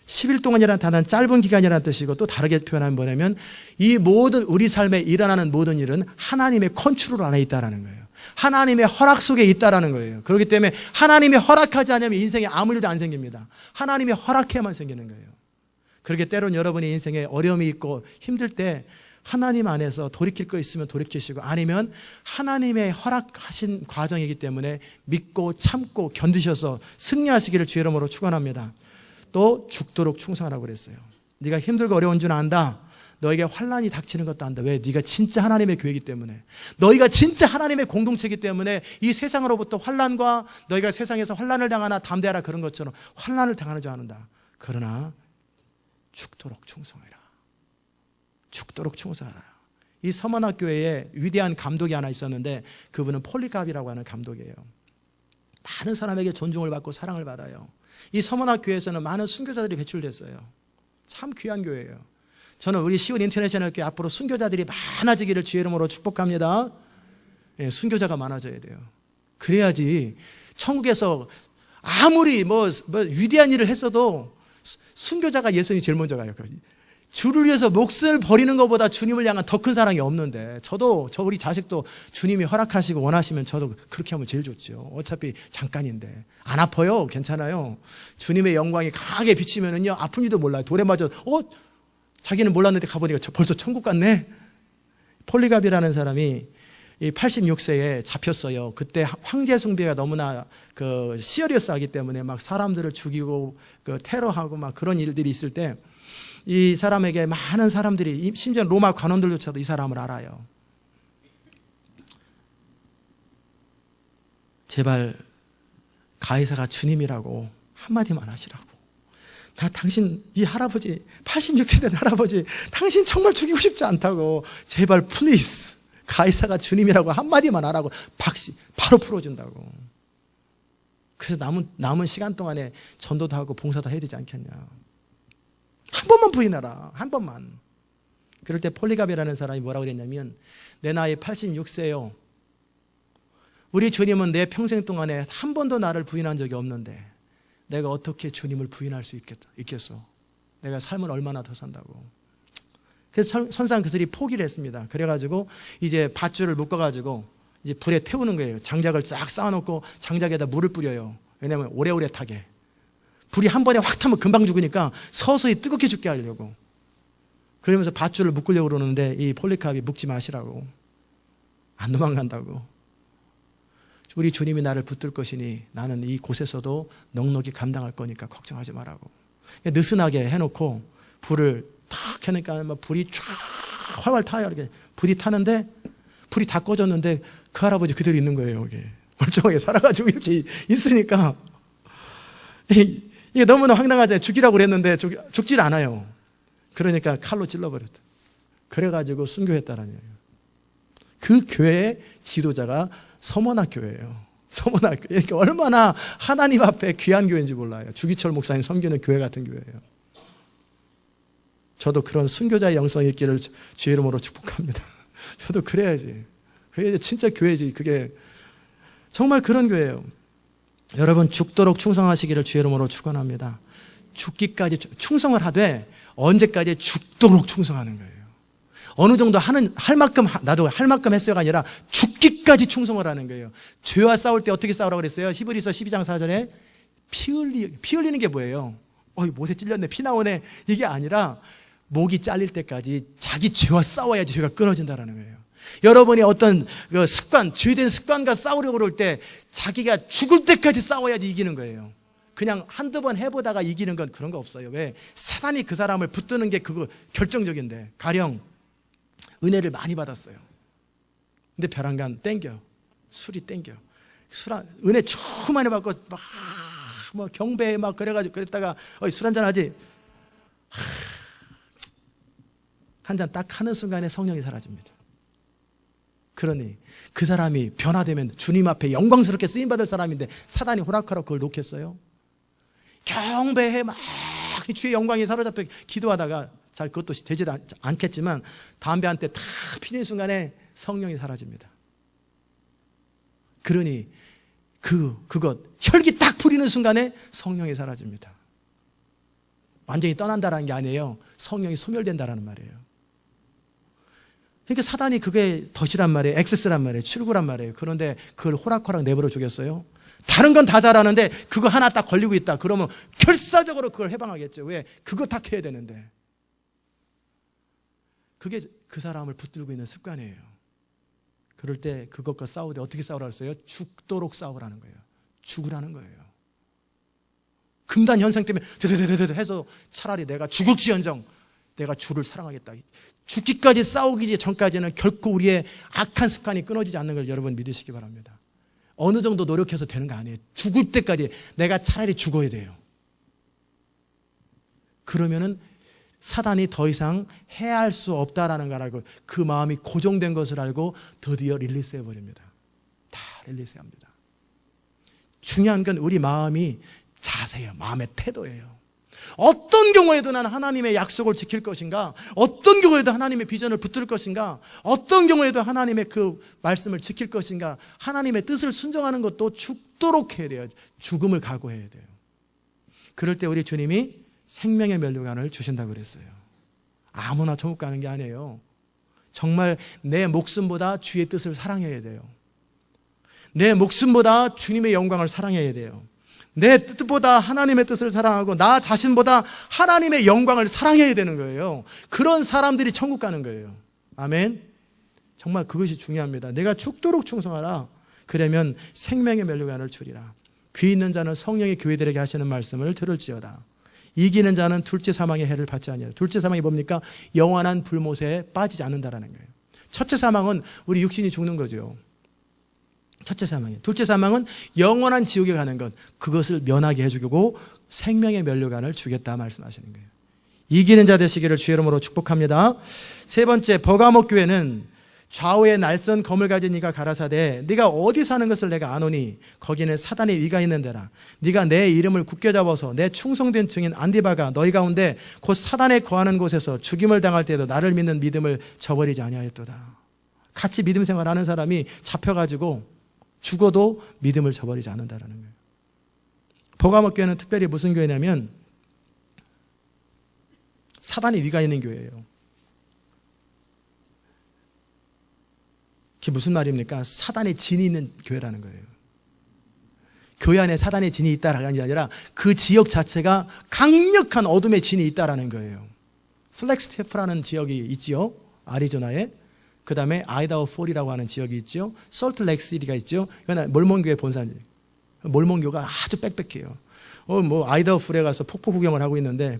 Speaker 1: 10일 동안이라는 단어는 짧은 기간이라는 뜻이고, 또 다르게 표현하면 뭐냐면 이 모든 우리 삶에 일어나는 모든 일은 하나님의 컨트롤 안에 있다라는 거예요. 하나님의 허락 속에 있다라는 거예요. 그렇기 때문에 하나님이 허락하지 않으면 인생에 아무 일도 안 생깁니다. 하나님이 허락해야만 생기는 거예요. 그렇게 때로는 여러분의 인생에 어려움이 있고 힘들 때 하나님 안에서 돌이킬 거 있으면 돌이키시고, 아니면 하나님의 허락하신 과정이기 때문에 믿고 참고 견디셔서 승리하시기를 주의 이름으로 축원합니다. 또 죽도록 충성하라고 그랬어요. 네가 힘들고 어려운 줄 안다. 너에게 환난이 닥치는 것도 안다. 왜? 네가 진짜 하나님의 교회이기 때문에, 너희가 진짜 하나님의 공동체이기 때문에 이 세상으로부터 환난과, 너희가 세상에서 환난을 당하나 담대하라 그런 것처럼 환난을 당하는 줄 아는다. 그러나 죽도록 충성해라. 죽도록 충성하라. 이 서머나 교회에 위대한 감독이 하나 있었는데 그분은 폴리갑이라고 하는 감독이에요. 많은 사람에게 존중을 받고 사랑을 받아요. 이 서머나 교회에서는 많은 순교자들이 배출됐어요. 참 귀한 교회예요. 저는 우리 시온 인터내셔널 교회 앞으로 순교자들이 많아지기를 주의 이름으로 축복합니다. 예, 순교자가 많아져야 돼요. 그래야지 천국에서 아무리 뭐 위대한 일을 했어도 순교자가 예수님이 제일 먼저 가요. 주를 위해서 몫을 버리는 것보다 주님을 향한 더 큰 사랑이 없는데, 우리 자식도 주님이 허락하시고 원하시면 저도 그렇게 하면 제일 좋죠. 어차피 잠깐인데. 안 아파요. 괜찮아요. 주님의 영광이 강하게 비치면은요, 아픈지도 몰라요. 돌에 맞아, 자기는 몰랐는데 가보니까 벌써 천국 갔네. 폴리갑이라는 사람이 86세에 잡혔어요. 그때 황제 숭배가 너무나 시리어스하기 때문에 막 사람들을 죽이고 테러하고 막 그런 일들이 있을 때, 이 사람에게 많은 사람들이, 심지어 로마 관원들조차도 이 사람을 알아요. 제발 가이사가 주님이라고 한마디만 하시라고. 나 당신, 이 할아버지, 86세 된 할아버지, 당신 정말 죽이고 싶지 않다고. 제발 플리즈 가이사가 주님이라고 한마디만 하라고. 바로 풀어준다고. 그래서 남은 시간 동안에 전도도 하고 봉사도 해야 되지 않겠냐. 한 번만 부인하라. 한 번만. 그럴 때 폴리갑이라는 사람이 뭐라고 그랬냐면, 내 나이 86세요. 우리 주님은 내 평생 동안에 한 번도 나를 부인한 적이 없는데 내가 어떻게 주님을 부인할 수 있겠어? 내가 삶을 얼마나 더 산다고. 그래서 선상 그들이 포기를 했습니다. 그래가지고 이제 밧줄을 묶어가지고 이제 불에 태우는 거예요. 장작을 쫙 쌓아놓고 장작에다 물을 뿌려요. 왜냐하면 오래오래 타게. 불이 한 번에 확 타면 금방 죽으니까 서서히 뜨겁게 죽게 하려고. 그러면서 밧줄을 묶으려고 그러는데 이 폴리캅이 묶지 마시라고. 안 도망간다고. 우리 주님이 나를 붙들 것이니 나는 이 곳에서도 넉넉히 감당할 거니까 걱정하지 말라고. 느슨하게 해놓고 불을 탁 켜니까 막 불이 쫙 활활 타요. 이렇게 불이 타는데 불이 다 꺼졌는데 그 할아버지 그대로 있는 거예요. 여기 멀쩡하게 살아가지고 이렇게 있으니까 이게 너무나 황당하잖아요. 죽이라고 그랬는데 죽질 않아요. 그러니까 칼로 찔러버렸다. 그래가지고 순교했다라는 얘기예요. 그 교회의 지도자가 서머나 교회예요. 서머나 교회. 그러니까 얼마나 하나님 앞에 귀한 교회인지 몰라요. 주기철 목사님 섬기는 교회 같은 교회예요. 저도 그런 순교자의 영성이 있기를 주의 이름으로 축복합니다. 저도 그래야지. 그게 진짜 교회지. 그게 정말 그런 교회예요. 여러분 죽도록 충성하시기를 주의 이름으로 축원합니다. 죽기까지 충성을 하되 언제까지 죽도록 충성하는 거예요. 어느 정도 할 만큼, 나도 할 만큼 했어요가 아니라 죽기까지 충성을 하는 거예요. 죄와 싸울 때 어떻게 싸우라고 그랬어요? 히브리서 12장 4절에 피 흘리는 게 뭐예요? 못에 찔렸네, 피 나오네. 이게 아니라 목이 잘릴 때까지 자기 죄와 싸워야지 죄가 끊어진다는 거예요. 여러분이 어떤 습관, 죄된 습관과 싸우려고 그럴 때 자기가 죽을 때까지 싸워야지 이기는 거예요. 그냥 한두 번 해보다가 이기는 건 그런 거 없어요. 왜? 사단이 그 사람을 붙드는 게 그거 결정적인데. 가령 은혜를 많이 받았어요. 근데 벼랑간 땡겨. 술이 땡겨. 은혜 처음 많이 받고 막 경배해 막 그래가지고 그랬다가 술 한잔 하지. 한 잔 딱 하는 순간에 성령이 사라집니다. 그러니 그 사람이 변화되면 주님 앞에 영광스럽게 쓰임받을 사람인데 사단이 호락호락 그걸 놓겠어요? 경배해 막 주의 영광에 사로잡혀 기도하다가 잘 그것도 되지 않겠지만 담배 한 대 탁 피는 순간에 성령이 사라집니다. 그러니 그것 혈기 딱 부리는 순간에 성령이 사라집니다. 완전히 떠난다라는 게 아니에요. 성령이 소멸된다라는 말이에요. 그러니까 사단이 그게 덫이란 말이에요. 액세스란 말이에요. 출구란 말이에요. 그런데 그걸 호락호락 내버려 주겠어요? 다른 건 다 잘하는데 그거 하나 딱 걸리고 있다. 그러면 결사적으로 그걸 해방하겠죠. 왜? 그거 딱 해야 되는데. 그게 그 사람을 붙들고 있는 습관이에요. 그럴 때 그것과 싸우되 어떻게 싸우라고 했어요? 죽도록 싸우라는 거예요. 죽으라는 거예요. 금단 현상 때문에 드드드드드 해서 차라리 내가 죽을지언정 내가 주를 사랑하겠다. 죽기까지 싸우기 전까지는 결코 우리의 악한 습관이 끊어지지 않는 걸 여러분 믿으시기 바랍니다. 어느 정도 노력해서 되는 거 아니에요. 죽을 때까지 내가 차라리 죽어야 돼요. 그러면은 사단이 더 이상 해할 수 없다라는 걸 알고 그 마음이 고정된 것을 알고 드디어 릴리스해 버립니다. 다 릴리스합니다. 중요한 건 우리 마음이 자세예요. 마음의 태도예요. 어떤 경우에도 나는 하나님의 약속을 지킬 것인가, 어떤 경우에도 하나님의 비전을 붙들 것인가, 어떤 경우에도 하나님의 그 말씀을 지킬 것인가, 하나님의 뜻을 순종하는 것도 죽도록 해야 돼요. 죽음을 각오해야 돼요. 그럴 때 우리 주님이 생명의 면류관을 주신다고 그랬어요. 아무나 천국 가는 게 아니에요. 정말 내 목숨보다 주의 뜻을 사랑해야 돼요. 내 목숨보다 주님의 영광을 사랑해야 돼요. 내 뜻보다 하나님의 뜻을 사랑하고 나 자신보다 하나님의 영광을 사랑해야 되는 거예요. 그런 사람들이 천국 가는 거예요. 아멘. 정말 그것이 중요합니다. 내가 죽도록 충성하라. 그러면 생명의 면류관을 주리라. 귀 있는 자는 성령이 교회들에게 하시는 말씀을 들을지어다. 이기는 자는 둘째 사망의 해를 받지 아니하리라. 둘째 사망이 뭡니까? 영원한 불못에 빠지지 않는다라는 거예요. 첫째 사망은 우리 육신이 죽는 거죠. 첫째 사망이에요. 둘째 사망은 영원한 지옥에 가는 것, 그것을 면하게 해주고 생명의 면류관을 주겠다 말씀하시는 거예요. 이기는 자 되시기를 주의 이름으로 축복합니다. 세 번째, 버가모 교회는 좌우에 날선 검을 가진 이가 가라사대 네가 어디 사는 것을 내가 아노니 거기는 사단의 위가 있는 데라. 네가 내 이름을 굳게 잡아서 내 충성된 증인 안디바가 너희 가운데 곧 사단에 거하는 곳에서 죽임을 당할 때에도 나를 믿는 믿음을 저버리지 아니하였도다. 같이 믿음 생활하는 사람이 잡혀가지고 죽어도 믿음을 저버리지 않는다라는 거예요. 버가모 교회는 특별히 무슨 교회냐면 사단의 위가 있는 교회예요. 그게 무슨 말입니까? 사단의 진이 있는 교회라는 거예요. 교회 안에 사단의 진이 있다라는 게 아니라 그 지역 자체가 강력한 어둠의 진이 있다라는 거예요. 플렉스테프라는 지역이 있지요, 아리조나에. 그 다음에 아이다호 폴이라고 하는 지역이 있죠. 솔트레이크시티가 있죠. 이건 몰몬교의 본산지. 몰몬교가 아주 빽빽해요. 아이다호 폴에 가서 폭포 구경을 하고 있는데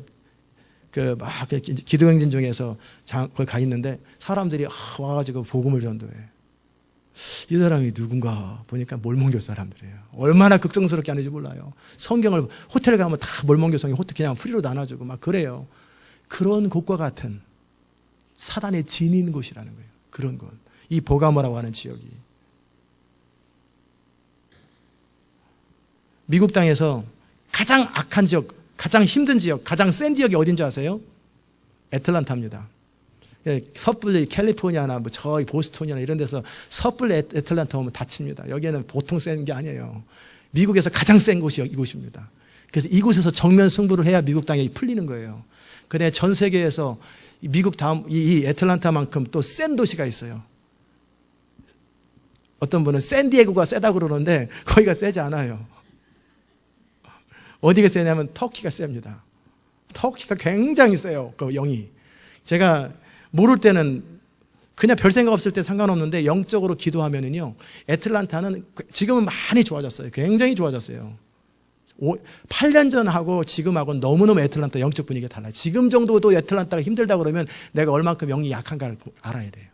Speaker 1: 막 기도행진 중에서 거기 가 있는데 사람들이 와가지고 복음을 전도해. 이 사람이 누군가 보니까 몰몬교 사람들이에요. 얼마나 극성스럽게 하는지 몰라요. 성경을 호텔 가면 다 몰몬교 성경 호텔 그냥 프리로 나눠주고 막 그래요. 그런 곳과 같은 사단의 진인 곳이라는 거예요. 그런 곳. 이 버가모라고 하는 지역이. 미국 땅에서 가장 악한 지역, 가장 힘든 지역, 가장 센 지역이 어딘지 아세요? 애틀란타입니다. 섣불리 캘리포니아나 저기 보스턴이나 이런 데서 섣불리 애틀란타 오면 다칩니다. 여기에는 보통 센 게 아니에요. 미국에서 가장 센 곳이 이곳입니다. 그래서 이곳에서 정면 승부를 해야 미국 땅이 풀리는 거예요. 근데 전 세계에서 미국 다음 이 애틀란타만큼 또 센 도시가 있어요. 어떤 분은 샌디에고가 세다고 그러는데 거기가 세지 않아요. 어디가 세냐면 터키가 셉니다. 터키가 굉장히 세요. 그 영이. 제가 모를 때는 그냥 별 생각 없을 때 상관없는데 영적으로 기도하면은요, 애틀란타는 지금은 많이 좋아졌어요. 굉장히 좋아졌어요. 8년 전하고 지금하고는 너무너무 애틀란타 영적 분위기가 달라요. 지금 정도도 애틀란타가 힘들다 그러면 내가 얼만큼 영이 약한가를 알아야 돼요.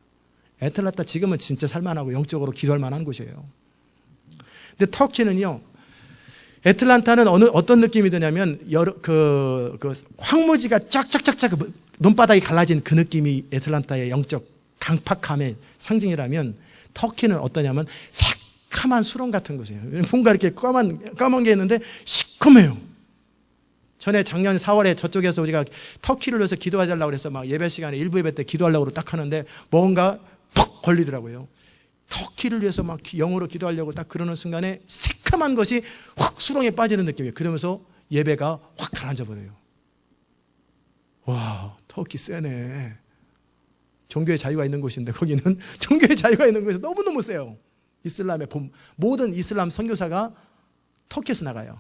Speaker 1: 애틀란타 지금은 진짜 살만하고 영적으로 기도할 만한 곳이에요. 근데 터키는요, 애틀란타는 어떤 느낌이 드냐면 황무지가 쫙쫙쫙쫙 논바닥이 갈라진 그 느낌이 애틀란타의 영적 강팍함의 상징이라면, 터키는 어떠냐면 새카만 수렁 같은 곳이에요. 뭔가 이렇게 까만 게 있는데 시커매요. 전에 작년 4월에 저쪽에서 우리가 터키를 위해서 기도하자려고 그래서 막 예배 시간에 일부 예배 때 기도하려고 딱 하는데 뭔가 퍽 걸리더라고요. 터키를 위해서 막 영어로 기도하려고 딱 그러는 순간에 새카만 것이 확 수렁에 빠지는 느낌이에요. 그러면서 예배가 확 가라앉아 버려요. 와, 터키 세네. 종교의 자유가 있는 곳인데 거기는 종교의 자유가 있는 곳에서 너무너무 세요. 이슬람의 모든 이슬람 선교사가 터키에서 나가요.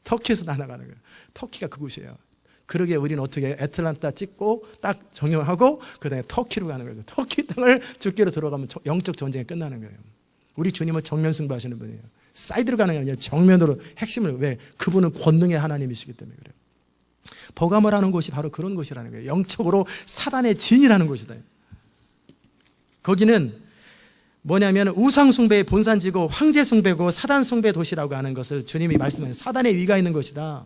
Speaker 1: 터키에서 나가는 거예요. 터키가 그곳이에요. 그러게 우리는 어떻게 애틀란타 찍고 딱 정령하고 그 다음에 터키로 가는 거죠. 터키 땅을 주께로 들어가면 영적 전쟁이 끝나는 거예요. 우리 주님은 정면 승부하시는 분이에요. 사이드로 가는 게 아니라 정면으로 핵심을, 왜? 그분은 권능의 하나님이시기 때문에 그래요. 버가모라는 곳이 바로 그런 곳이라는 거예요. 영적으로 사단의 진이라는 곳이다. 거기는 뭐냐면 우상숭배의 본산지고 황제숭배고 사단숭배 도시라고 하는 것을 주님이 말씀하세요. 사단의 위가 있는 것이다.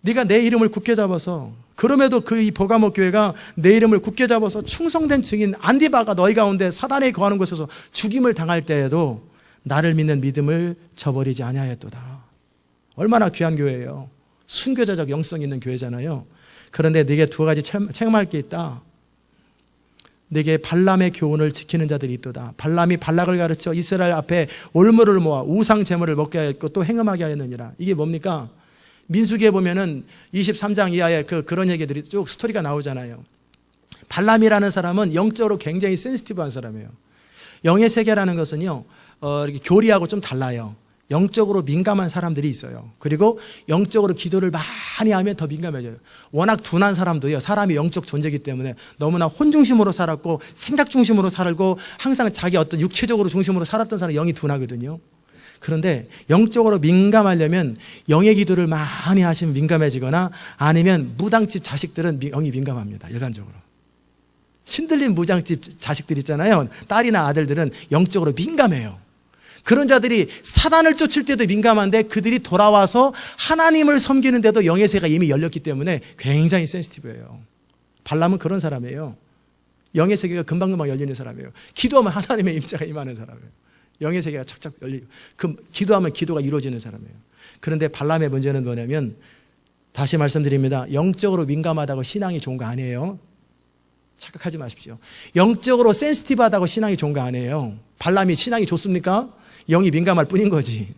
Speaker 1: 네가 내 이름을 굳게 잡아서, 그럼에도 이 버가모 교회가 내 이름을 굳게 잡아서 충성된 증인 안디바가 너희 가운데 사단에 거하는 곳에서 죽임을 당할 때에도 나를 믿는 믿음을 저버리지 아니하였도다. 얼마나 귀한 교회예요. 순교자적 영성 있는 교회잖아요. 그런데 네게 두 가지 체험할 게 있다. 네게 발람의 교훈을 지키는 자들이 있도다. 발람이 발락을 가르쳐 이스라엘 앞에 올무를 모아 우상 제물을 먹게 하였고 또 행음하게 하였느니라. 이게 뭡니까? 민수기에 보면은 23장 이하에 그런 얘기들이 쭉 스토리가 나오잖아요. 발람이라는 사람은 영적으로 굉장히 센시티브한 사람이에요. 영의 세계라는 것은요, 이렇게 교리하고 좀 달라요. 영적으로 민감한 사람들이 있어요. 그리고 영적으로 기도를 많이 하면 더 민감해져요. 워낙 둔한 사람도요, 사람이 영적 존재이기 때문에 너무나 혼 중심으로 살았고 생각 중심으로 살고 항상 자기 어떤 육체적으로 중심으로 살았던 사람은 영이 둔하거든요. 그런데 영적으로 민감하려면 영의 기도를 많이 하시면 민감해지거나 아니면 무당집 자식들은 영이 민감합니다. 일반적으로. 신들린 무당집 자식들 있잖아요. 딸이나 아들들은 영적으로 민감해요. 그런 자들이 사단을 쫓을 때도 민감한데 그들이 돌아와서 하나님을 섬기는데도 영의 세계가 이미 열렸기 때문에 굉장히 센시티브해요. 발람은 그런 사람이에요. 영의 세계가 금방금방 열리는 사람이에요. 기도하면 하나님의 임재가 임하는 사람이에요. 영의 세계가 착착 열리고 기도하면 기도가 이루어지는 사람이에요. 그런데 발람의 문제는 뭐냐면 다시 말씀드립니다. 영적으로 민감하다고 신앙이 좋은 거 아니에요. 착각하지 마십시오. 영적으로 센시티브하다고 신앙이 좋은 거 아니에요. 발람이 신앙이 좋습니까? 영이 민감할 뿐인 거지.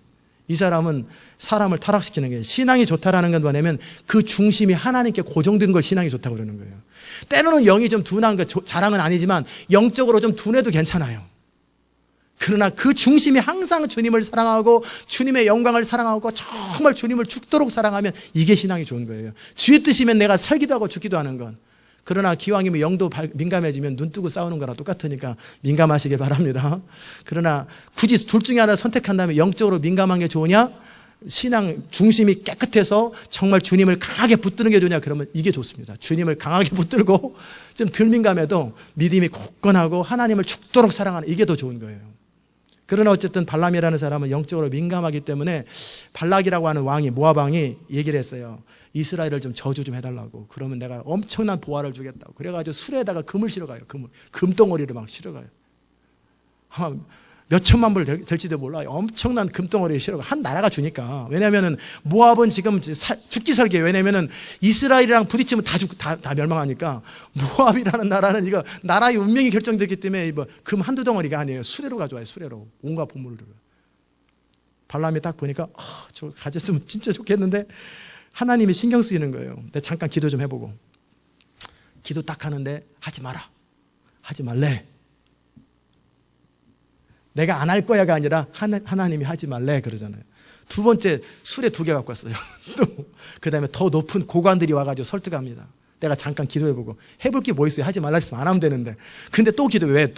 Speaker 1: 이 사람은 사람을 타락시키는 거예요. 신앙이 좋다라는 건 뭐냐면 그 중심이 하나님께 고정된 걸 신앙이 좋다고 그러는 거예요. 때로는 영이 좀 둔한 거 자랑은 아니지만 영적으로 좀 둔해도 괜찮아요. 그러나 그 중심이 항상 주님을 사랑하고 주님의 영광을 사랑하고 정말 주님을 죽도록 사랑하면 이게 신앙이 좋은 거예요. 주의 뜻이면 내가 살기도 하고 죽기도 하는 건. 그러나 기왕이면 영도 민감해지면 눈 뜨고 싸우는 거랑 똑같으니까 민감하시길 바랍니다. 그러나 굳이 둘 중에 하나 선택한다면 영적으로 민감한 게 좋으냐? 신앙 중심이 깨끗해서 정말 주님을 강하게 붙드는 게 좋으냐? 그러면 이게 좋습니다. 주님을 강하게 붙들고 좀 덜 민감해도 믿음이 굳건하고 하나님을 죽도록 사랑하는 이게 더 좋은 거예요. 그러나 어쨌든 발람이라는 사람은 영적으로 민감하기 때문에 발락이라고 하는 왕이 모압 왕이 얘기를 했어요. 이스라엘을 좀 저주 좀 해달라고. 그러면 내가 엄청난 보화를 주겠다고. 그래가지고 술에다가 금을 실어가요. 금덩어리를 막 실어가요. 아마 몇 천만 불 될지도 몰라요. 엄청난 금덩어리를 실어가. 한 나라가 주니까. 왜냐면은 모압은 지금 죽기 살기예요. 왜냐면은 이스라엘이랑 부딪히면 다 멸망하니까. 모압이라는 나라는 이거 나라의 운명이 결정됐기 때문에 금 한두 덩어리가 아니에요. 수레로 가져와요. 수레로. 온갖 보물을 들어요. 발람이 딱 보니까 저거 가졌으면 진짜 좋겠는데 하나님이 신경 쓰이는 거예요. 내가 잠깐 기도 좀 해보고. 기도 딱 하는데 하지 마라. 하지 말래. 내가 안 할 거야가 아니라 하나님이 하지 말래 그러잖아요. 두 번째 술에 2개 갖고 왔어요. 또 그다음에 더 높은 고관들이 와가지고 설득합니다. 내가 잠깐 기도해보고 해볼 게 뭐 있어요. 하지 말라 했으면 안 하면 되는데. 근데 또 기도 왜?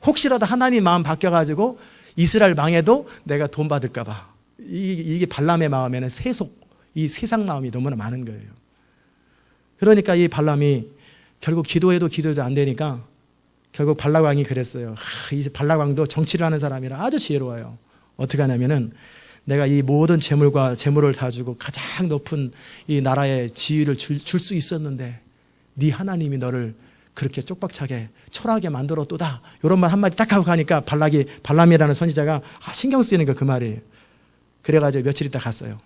Speaker 1: 혹시라도 하나님 마음 바뀌어가지고 이스라엘 망해도 내가 돈 받을까 봐. 이게 발람의 마음에는 이 세상 마음이 너무나 많은 거예요. 그러니까 이 발람이 결국 기도해도 안 되니까 결국 발락 왕이 그랬어요. 이 발락 왕도 정치를 하는 사람이라 아주 지혜로워요. 어떻게 하냐면은 내가 이 모든 재물을 다 주고 가장 높은 이 나라의 지위를 줄 수 있었는데 네 하나님이 너를 그렇게 쪽박차게 초라하게 만들었도다. 이런 말 한마디 딱 하고 가니까 발람이라는 선지자가 신경 쓰이는 거 그 말이에요. 그래가지고 며칠 있다 갔어요.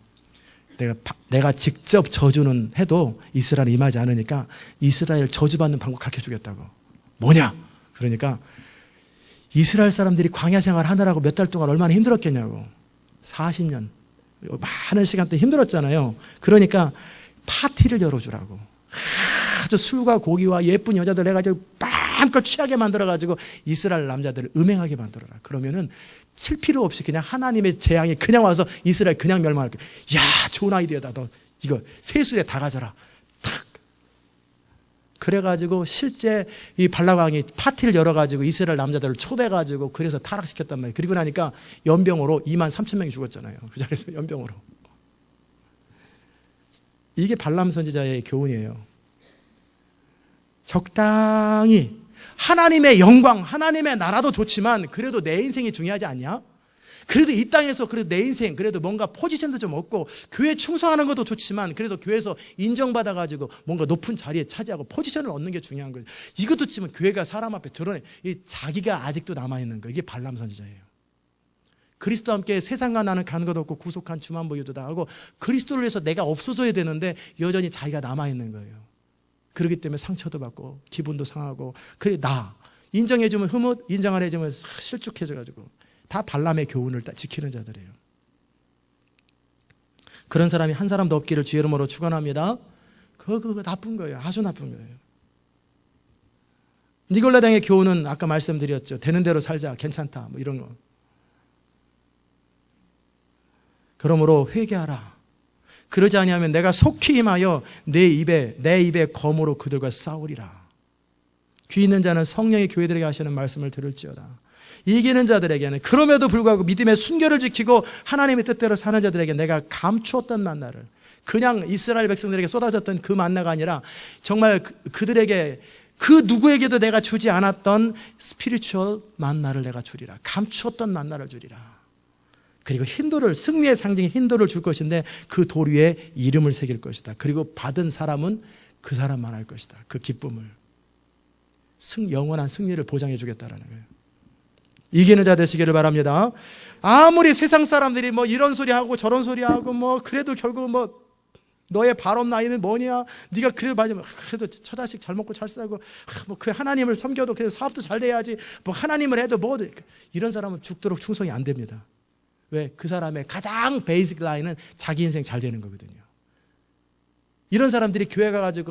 Speaker 1: 내가 직접 저주는 해도 이스라엘 임하지 않으니까 이스라엘 저주받는 방법 가르쳐 주겠다고. 뭐냐? 그러니까 이스라엘 사람들이 광야 생활 하느라고 몇 달 동안 얼마나 힘들었겠냐고. 40년 많은 시간 동안 힘들었잖아요. 그러니까 파티를 열어주라고. 아주 술과 고기와 예쁜 여자들 해가지고 마음껏 취하게 만들어가지고 이스라엘 남자들을 음행하게 만들어라. 그러면은 칠 필요 없이 그냥 하나님의 재앙이 그냥 와서 이스라엘 그냥 멸망할 거야. 야, 좋은 아이디어다. 너 이거 세술에 다 가져라. 탁. 그래가지고 실제 이 발락왕이 파티를 열어가지고 이스라엘 남자들을 초대해가지고 그래서 타락시켰단 말이에요. 그리고 나니까 연병으로 23,000명이 죽었잖아요. 그 자리에서 연병으로. 이게 발람 선지자의 교훈이에요. 적당히 하나님의 영광, 하나님의 나라도 좋지만 그래도 내 인생이 중요하지 않냐? 그래도 이 땅에서 그래도 내 인생, 그래도 뭔가 포지션도 좀 얻고 교회 충성하는 것도 좋지만 그래서 교회에서 인정받아가지고 뭔가 높은 자리에 차지하고 포지션을 얻는 게 중요한 거예요. 이것도 지금 교회가 사람 앞에 드러내 자기가 아직도 남아있는 거예요. 이게 발람 선지자예요. 그리스도와 함께 세상과 나는 가는 것 없고 구속한 주만 보유도다 하고 그리스도를 위해서 내가 없어져야 되는데 여전히 자기가 남아있는 거예요. 그렇기 때문에 상처도 받고 기분도 상하고 그래 인정해주면 흐뭇, 인정 안 해주면 실족해져가지고 다 발람의 교훈을 지키는 자들이에요. 그런 사람이 한 사람도 없기를 주의 이름으로 축원합니다. 그거 나쁜 거예요. 아주 나쁜 거예요. 니골라당의 교훈은 아까 말씀드렸죠. 되는 대로 살자, 괜찮다, 뭐 이런 거. 그러므로 회개하라. 그러지 아니하면 내가 속히 임하여 내 입에 검으로 그들과 싸우리라. 귀 있는 자는 성령이 교회들에게 하시는 말씀을 들을지어다. 이기는 자들에게는 그럼에도 불구하고 믿음의 순결을 지키고 하나님의 뜻대로 사는 자들에게 내가 감추었던 만나를, 그냥 이스라엘 백성들에게 쏟아졌던 그 만나가 아니라 정말 그들에게, 그 누구에게도 내가 주지 않았던 스피리추얼 만나를 내가 주리라. 감추었던 만나를 주리라. 그리고 흰돌을, 승리의 상징인 흰돌을 줄 것인데 그 돌 위에 이름을 새길 것이다. 그리고 받은 사람은 그 사람만 할 것이다. 그 기쁨을, 영원한 승리를 보장해 주겠다라는 거예요. 이기는 자 되시기를 바랍니다. 아무리 세상 사람들이 뭐 이런 소리 하고 저런 소리 하고 뭐 그래도 결국 뭐 너의 발업 나이는 뭐냐, 네가 그래도 처자식 잘 먹고 잘 살고 뭐 그 하나님을 섬겨도 그래서 사업도 잘 돼야지, 뭐 하나님을 해도 뭐, 이런 사람은 죽도록 충성이 안 됩니다. 왜? 그 사람의 가장 베이직 라인은 자기 인생 잘 되는 거거든요. 이런 사람들이 교회 가가지고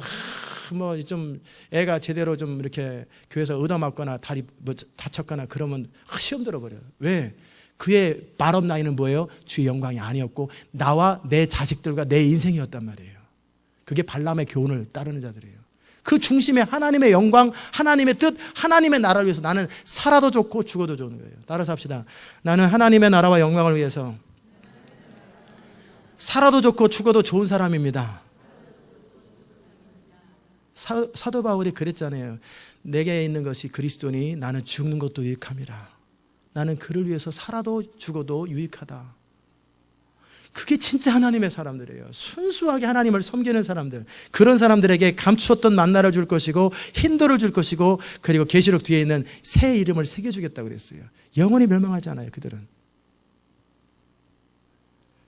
Speaker 1: 뭐 좀 애가 제대로 좀 이렇게 교회에서 얻어맞거나 다리 뭐 다쳤거나 그러면 시험 들어버려요. 왜? 그의 발업 라인은 뭐예요? 주의 영광이 아니었고 나와 내 자식들과 내 인생이었단 말이에요. 그게 발람의 교훈을 따르는 자들이에요. 그 중심에 하나님의 영광, 하나님의 뜻, 하나님의 나라를 위해서 나는 살아도 좋고 죽어도 좋은 거예요. 따라서 합시다. 나는 하나님의 나라와 영광을 위해서 살아도 좋고 죽어도 좋은 사람입니다. 사도 바울이 그랬잖아요. 내게 있는 것이 그리스도니 나는 죽는 것도 유익함이라. 나는 그를 위해서 살아도 죽어도 유익하다. 그게 진짜 하나님의 사람들이에요. 순수하게 하나님을 섬기는 사람들. 그런 사람들에게 감추었던 만나를 줄 것이고 흰돌을 줄 것이고 그리고 계시록 뒤에 있는 새 이름을 새겨주겠다고 그랬어요. 영원히 멸망하지 않아요. 그들은.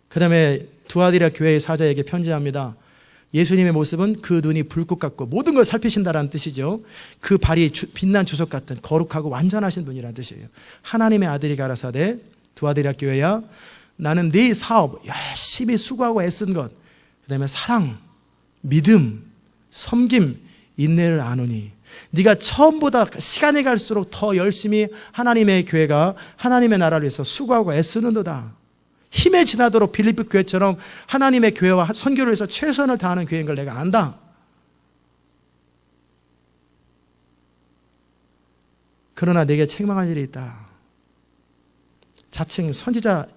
Speaker 1: 그 다음에 두아디라 교회의 사자에게 편지합니다. 예수님의 모습은 그 눈이 불꽃 같고 모든 걸 살피신다라는 뜻이죠. 그 발이 빛난 주석 같은 거룩하고 완전하신 분이라는 뜻이에요. 하나님의 아들이 가라사대 두아디라 교회야, 나는 네 사업 열심히 수고하고 애쓴 것, 그 다음에 사랑, 믿음, 섬김, 인내를 아노니 네가 처음보다 시간이 갈수록 더 열심히 하나님의 교회가 하나님의 나라를 위해서 수고하고 애쓰는도다. 힘에 지나도록 빌립보 교회처럼 하나님의 교회와 선교를 위해서 최선을 다하는 교회인 걸 내가 안다. 그러나 내게 책망할 일이 있다. 자칭 선지자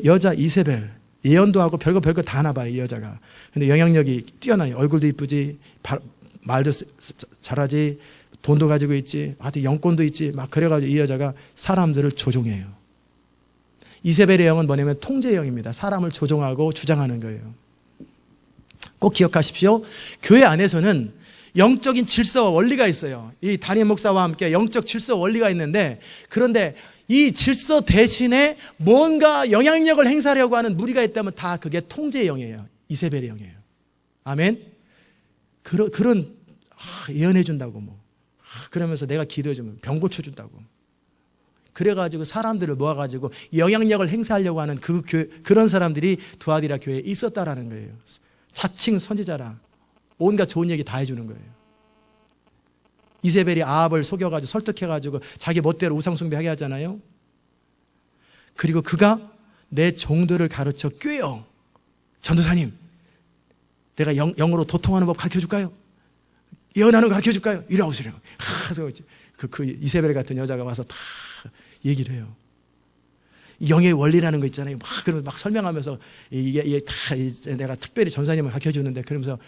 Speaker 1: 여자 이세벨, 예언도 하고 별거 다 하나 봐요, 이 여자가. 근데 영향력이 뛰어나요. 얼굴도 이쁘지, 말도 잘하지, 돈도 가지고 있지, 하여튼 영권도 있지, 막 그래가지고 이 여자가 사람들을 조종해요. 이세벨의 영은 뭐냐면 통제의 영입니다. 사람을 조종하고 주장하는 거예요. 꼭 기억하십시오. 교회 안에서는 영적인 질서와 원리가 있어요. 이 담임 목사와 함께 영적 질서 원리가 있는데, 그런데 이 질서 대신에 뭔가 영향력을 행사하려고 하는 무리가 있다면 다 그게 통제의 영이에요. 이세벨의 영이에요. 아멘. 그런 예언해 준다고 뭐 그러면서 내가 기도해 주면 병 고쳐 준다고. 그래가지고 사람들을 모아가지고 영향력을 행사하려고 하는 그런 사람들이 두아디라 교회에 있었다라는 거예요. 자칭 선지자라 온갖 좋은 얘기 다 해주는 거예요. 이세벨이 아합을 속여가지고 설득해가지고 자기 멋대로 우상숭배하게 하잖아요. 그리고 그가 내 종들을 가르쳐 꿰어, 전도사님 내가 영어로 도통하는 법 가르쳐줄까요? 예언하는 거 가르쳐줄까요? 이리 오시라고. 그래서 그 이세벨 같은 여자가 와서 다 얘기를 해요. 영의 원리라는 거 있잖아요. 그러면 막 설명하면서 이게 다 내가 특별히 전사님을 가르쳐 주는데, 그러면서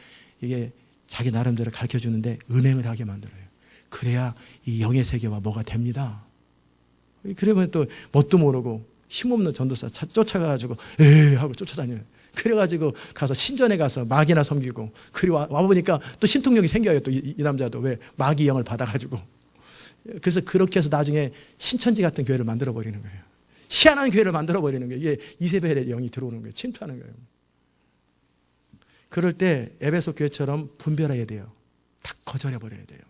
Speaker 1: 이게 자기 나름대로 가르쳐 주는데 은행을 하게 만들어요. 그래야 이 영의 세계와 뭐가 됩니다. 그러면 또 뭣도 모르고 힘없는 전도사 쫓아가가지고 에이 하고 쫓아다녀요. 그래가지고 가서 신전에 가서 마귀나 섬기고, 그리고 와보니까 또 신통력이 생겨요. 또 이 남자도 왜 마귀 영을 받아가지고. 그래서 그렇게 해서 나중에 신천지 같은 교회를 만들어 버리는 거예요. 희한한 교회를 만들어 버리는 거예요. 이게 이세벨의 영이 들어오는 거예요. 침투하는 거예요. 그럴 때 에베소 교회처럼 분별해야 돼요. 다 거절해 버려야 돼요.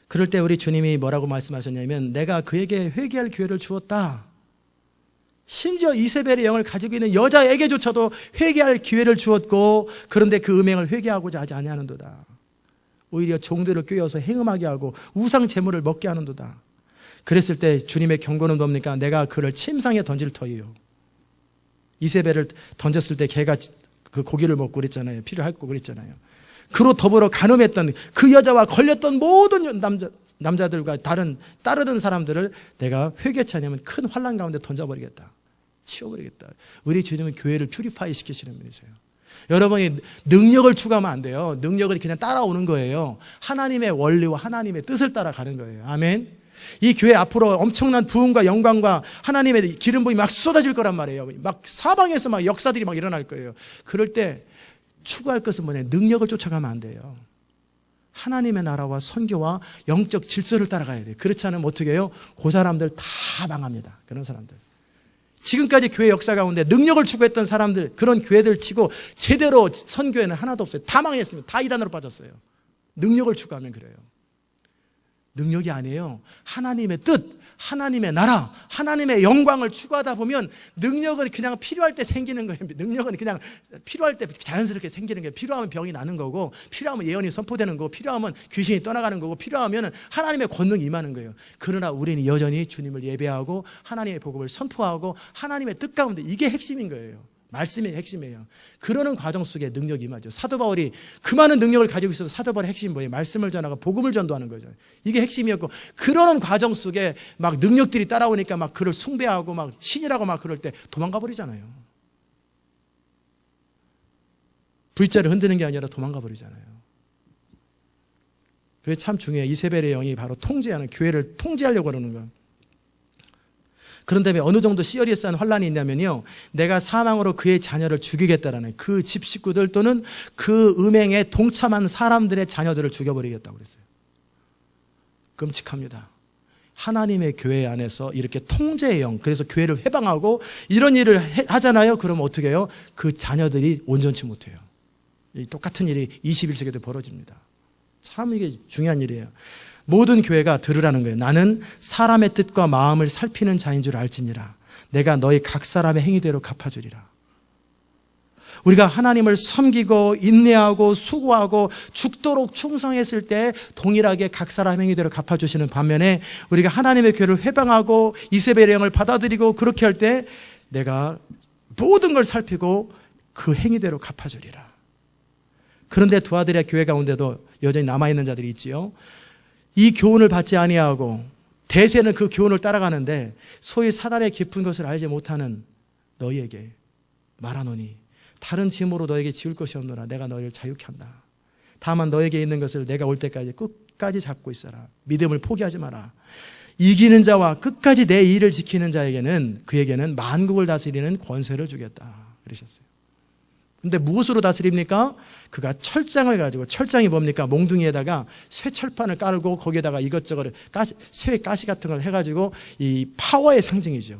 Speaker 1: 그럴 때 우리 주님이 뭐라고 말씀하셨냐면, 내가 그에게 회개할 기회를 주었다. 심지어 이세벨의 영을 가지고 있는 여자에게조차도 회개할 기회를 주었고, 그런데 그 음행을 회개하고자 하지 아니하는도다. 오히려 종들을 꿰어서 행음하게 하고 우상 제물을 먹게 하는도다. 그랬을 때 주님의 경고는 뭡니까? 내가 그를 침상에 던질 터이요. 이세벨을 던졌을 때 걔가 그 고기를 먹고 그랬잖아요. 피를 핥고 그랬잖아요. 그로 더불어 간음했던 그 여자와 걸렸던 모든 남자들과 따르던 사람들을 내가 회개치 않으면 큰 환난 가운데 던져버리겠다. 치워버리겠다. 우리 주님은 교회를 퓨리파이 시키시는 분이세요. 여러분이 능력을 추구하면 안 돼요. 능력은 그냥 따라오는 거예요. 하나님의 원리와 하나님의 뜻을 따라가는 거예요. 아멘. 이 교회 앞으로 엄청난 부흥과 영광과 하나님의 기름 부음이 막 쏟아질 거란 말이에요. 막 사방에서 막 역사들이 막 일어날 거예요. 그럴 때 추구할 것은 뭐냐? 능력을 쫓아가면 안 돼요. 하나님의 나라와 선교와 영적 질서를 따라가야 돼요. 그렇지 않으면 어떻게 해요? 그 사람들 다 망합니다. 그런 사람들. 지금까지 교회 역사 가운데 능력을 추구했던 사람들, 그런 교회들 치고 제대로 선교회는 하나도 없어요. 다 망했습니다. 다 이단으로 빠졌어요. 능력을 추구하면 그래요. 능력이 아니에요. 하나님의 뜻, 하나님의 나라, 하나님의 영광을 추구하다 보면 능력은 그냥 필요할 때 생기는 거예요. 능력은 그냥 필요할 때 자연스럽게 생기는 거예요. 필요하면 병이 나는 거고, 필요하면 예언이 선포되는 거고, 필요하면 귀신이 떠나가는 거고, 필요하면 하나님의 권능이 임하는 거예요. 그러나 우리는 여전히 주님을 예배하고 하나님의 복음을 선포하고 하나님의 뜻 가운데, 이게 핵심인 거예요. 말씀이 핵심이에요. 그러는 과정 속에 능력이 임하죠. 사도 바울이 그 많은 능력을 가지고 있어도 사도 바울의 핵심이 뭐예요? 말씀을 전하고 복음을 전도하는 거죠. 이게 핵심이었고, 그러는 과정 속에 막 능력들이 따라오니까 막 그를 숭배하고 막 신이라고 막 그럴 때 도망가 버리잖아요. V자를 흔드는 게 아니라 도망가 버리잖아요. 그게 참 중요해요. 이세벨의 영이 바로 통제하는, 교회를 통제하려고 그러는 거예요. 그런 다음에 어느 정도 시리어스한 환란이 있냐면요, 내가 사망으로 그의 자녀를 죽이겠다라는, 그 집 식구들 또는 그 음행에 동참한 사람들의 자녀들을 죽여버리겠다고 그랬어요. 끔찍합니다. 하나님의 교회 안에서 이렇게 통제의 영, 그래서 교회를 해방하고 이런 일을 하잖아요. 그러면 어떻게 해요? 그 자녀들이 온전치 못해요. 똑같은 일이 21세기에도 벌어집니다. 참 이게 중요한 일이에요. 모든 교회가 들으라는 거예요. 나는 사람의 뜻과 마음을 살피는 자인 줄 알지니라. 내가 너희 각 사람의 행위대로 갚아주리라. 우리가 하나님을 섬기고 인내하고 수고하고 죽도록 충성했을 때 동일하게 각 사람 행위대로 갚아주시는 반면에, 우리가 하나님의 교회를 회방하고 이세벨의 영을 받아들이고 그렇게 할 때 내가 모든 걸 살피고 그 행위대로 갚아주리라. 그런데 두 아들의 교회 가운데도 여전히 남아있는 자들이 있지요. 이 교훈을 받지 아니하고 대세는 그 교훈을 따라가는데 소위 사단의 깊은 것을 알지 못하는 너희에게 말하노니 다른 짐으로 너에게 지울 것이 없노라. 내가 너희를 자유케 한다. 다만 너에게 있는 것을 내가 올 때까지 끝까지 잡고 있어라. 믿음을 포기하지 마라. 이기는 자와 끝까지 내 일을 지키는 자에게는, 그에게는 만국을 다스리는 권세를 주겠다 그러셨어요. 근데 무엇으로 다스립니까? 그가 철장을 가지고, 철장이 뭡니까? 몽둥이에다가 쇠철판을 깔고 거기에다가 이것저것 쇠 가시 같은 걸 해가지고 이 파워의 상징이죠.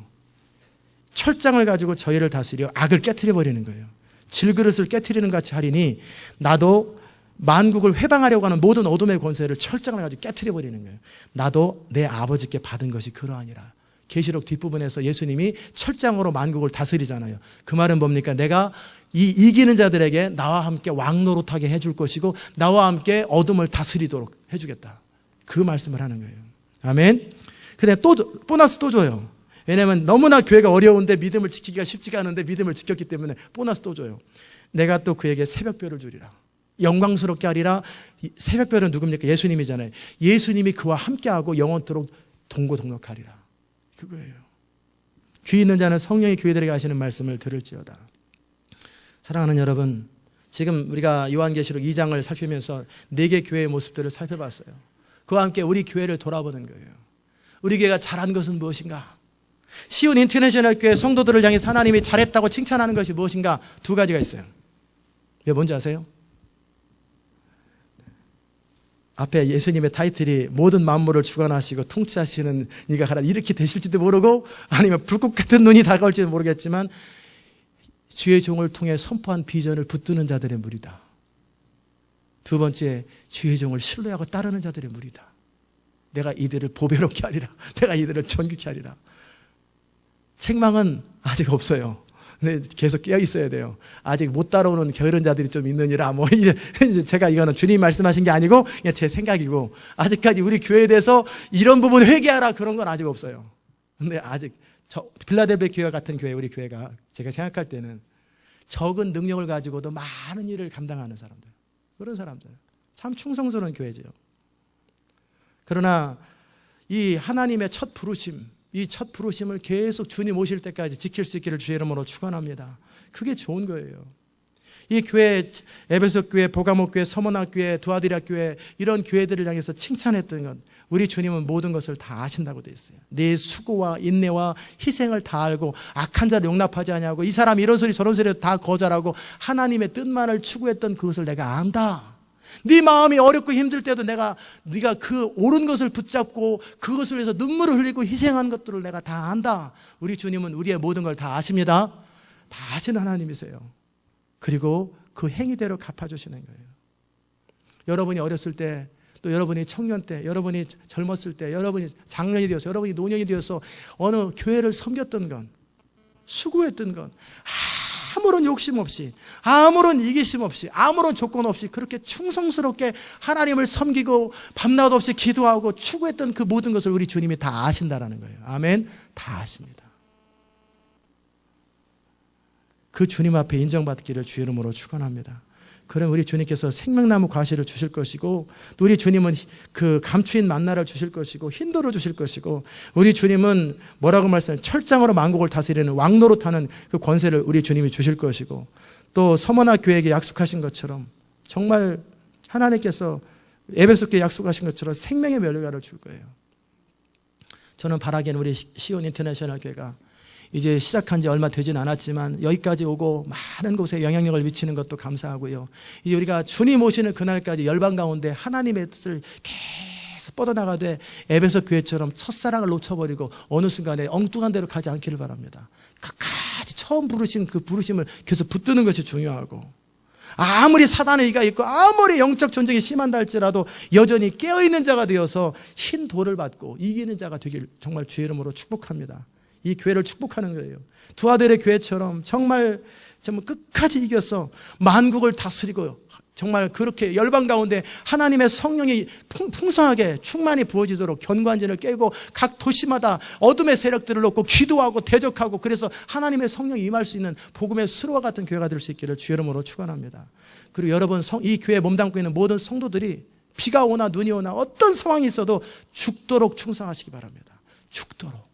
Speaker 1: 철장을 가지고 저희를 다스려 악을 깨트려 버리는 거예요. 질그릇을 깨트리는 같이 하리니 나도 만국을 회방하려고 하는 모든 어둠의 권세를 철장을 가지고 깨트려 버리는 거예요. 나도 내 아버지께 받은 것이 그러하니라. 계시록 뒷부분에서 예수님이 철장으로 만국을 다스리잖아요. 그 말은 뭡니까? 내가 이 이기는 자들에게 나와 함께 왕노릇하게 해줄 것이고 나와 함께 어둠을 다스리도록 해주겠다. 그 말씀을 하는 거예요. 아멘. 근데 또 보너스 또 줘요. 왜냐하면 너무나 교회가 어려운데 믿음을 지키기가 쉽지가 않은데 믿음을 지켰기 때문에 보너스 또 줘요. 내가 또 그에게 새벽별을 주리라. 영광스럽게 하리라. 새벽별은 누굽니까? 예수님이잖아요. 예수님이 그와 함께하고 영원토록 동고동락하리라. 그거예요. 귀 있는 자는 성령이 교회들에게 하시는 말씀을 들을지어다. 사랑하는 여러분, 지금 우리가 요한계시록 2장을 살피면서 4개 교회의 모습들을 살펴봤어요. 그와 함께 우리 교회를 돌아보는 거예요. 우리 교회가 잘한 것은 무엇인가? 시온 인터내셔널 교회 성도들을 향해서 하나님이 잘했다고 칭찬하는 것이 무엇인가? 2가지가 있어요. 왜 뭔지 아세요? 앞에 예수님의 타이틀이 모든 만물을 주관하시고 통치하시는 이가 하라, 이렇게 되실지도 모르고 아니면 불꽃 같은 눈이 다가올지도 모르겠지만 주의 종을 통해 선포한 비전을 붙드는 자들의 무리다. 2번째, 주의 종을 신뢰하고 따르는 자들의 무리다. 내가 이들을 보배롭게 하리라. 내가 이들을 존귀케 하리라. 책망은 아직 없어요. 근데 계속 깨어 있어야 돼요. 아직 못 따라오는 게으른 자들이 좀 있느니라. 뭐 이제 제가 이거는 주님 말씀하신 게 아니고 그냥 제 생각이고, 아직까지 우리 교회에 대해서 이런 부분 회개하라 그런 건 아직 없어요. 근데 아직 빌라델비아 교회 같은 교회, 우리 교회가 제가 생각할 때는 적은 능력을 가지고도 많은 일을 감당하는 사람들, 그런 사람들, 참 충성스러운 교회죠. 그러나 이 하나님의 첫 부르심, 이 첫 부르심을 계속 주님 오실 때까지 지킬 수 있기를 주의 이름으로 축원합니다. 그게 좋은 거예요. 이 교회, 에베소 교회, 보가목 교회, 서머나 교회, 두아디라 교회, 이런 교회들을 향해서 칭찬했던 것, 우리 주님은 모든 것을 다 아신다고 되어 있어요. 네 수고와 인내와 희생을 다 알고 악한 자를 용납하지 아니하고 이 사람이 이런 소리 저런 소리 다 거절하고 하나님의 뜻만을 추구했던 그것을 내가 안다. 네 마음이 어렵고 힘들 때도 네가 그 옳은 것을 붙잡고 그것을 위해서 눈물을 흘리고 희생한 것들을 내가 다 안다. 우리 주님은 우리의 모든 걸 다 아십니다. 다 아시는 하나님이세요. 그리고 그 행위대로 갚아주시는 거예요. 여러분이 어렸을 때, 또 여러분이 청년 때, 여러분이 젊었을 때, 여러분이 장년이 되어서, 여러분이 노년이 되어서 어느 교회를 섬겼던 건, 수고했던 건 아무런 욕심 없이, 아무런 이기심 없이, 아무런 조건 없이 그렇게 충성스럽게 하나님을 섬기고 밤낮 없이 기도하고 추구했던 그 모든 것을 우리 주님이 다 아신다라는 거예요. 아멘. 다 아십니다. 그 주님 앞에 인정받기를 주의 이름으로 축원합니다. 그럼 우리 주님께서 생명나무 과실을 주실 것이고, 또 우리 주님은 그 감추인 만나를 주실 것이고, 흰돌을 주실 것이고, 우리 주님은 뭐라고 말씀하세요? 철장으로 만국을 다스리는 왕노릇하는 그 권세를 우리 주님이 주실 것이고, 또 서머나 교회에게 약속하신 것처럼 정말 하나님께서 에베소 교회에 약속하신 것처럼 생명의 멸류관을 줄 거예요. 저는 바라기는 우리 시온 인터내셔널 교회가 이제 시작한 지 얼마 되진 않았지만 여기까지 오고 많은 곳에 영향력을 미치는 것도 감사하고요. 이제 우리가 주님 오시는 그날까지 열방 가운데 하나님의 뜻을 계속 뻗어나가되 에베소 교회처럼 첫사랑을 놓쳐버리고 어느 순간에 엉뚱한 데로 가지 않기를 바랍니다. 끝까지 처음 부르신 그 부르심을 계속 붙드는 것이 중요하고, 아무리 사단의 이가 있고 아무리 영적 전쟁이 심한다 할지라도 여전히 깨어있는 자가 되어서 흰 돌을 받고 이기는 자가 되길 정말 주의 이름으로 축복합니다. 이 교회를 축복하는 거예요. 두아델의 교회처럼 정말 끝까지 이겨서 만국을 다스리고 정말 그렇게 열방 가운데 하나님의 성령이 풍성하게 충만히 부어지도록 견관진을 깨고 각 도시마다 어둠의 세력들을 놓고 기도하고 대적하고, 그래서 하나님의 성령이 임할 수 있는 복음의 수로와 같은 교회가 될 수 있기를 주의 이름으로 축원합니다. 그리고 여러분, 이 교회에 몸담고 있는 모든 성도들이 비가 오나 눈이 오나 어떤 상황이 있어도 죽도록 충성하시기 바랍니다. 죽도록.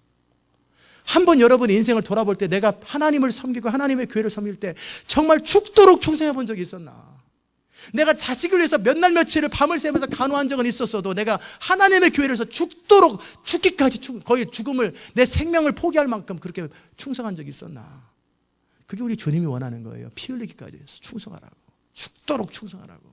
Speaker 1: 한번 여러분의 인생을 돌아볼 때 내가 하나님을 섬기고 하나님의 교회를 섬길 때 정말 죽도록 충성해 본 적이 있었나? 내가 자식을 위해서 몇 날 며칠을 밤을 새면서 간호한 적은 있었어도 내가 하나님의 교회에서 죽도록, 죽기까지 거의 죽음을, 내 생명을 포기할 만큼 그렇게 충성한 적이 있었나? 그게 우리 주님이 원하는 거예요. 피 흘리기까지 해서 충성하라고, 죽도록 충성하라고.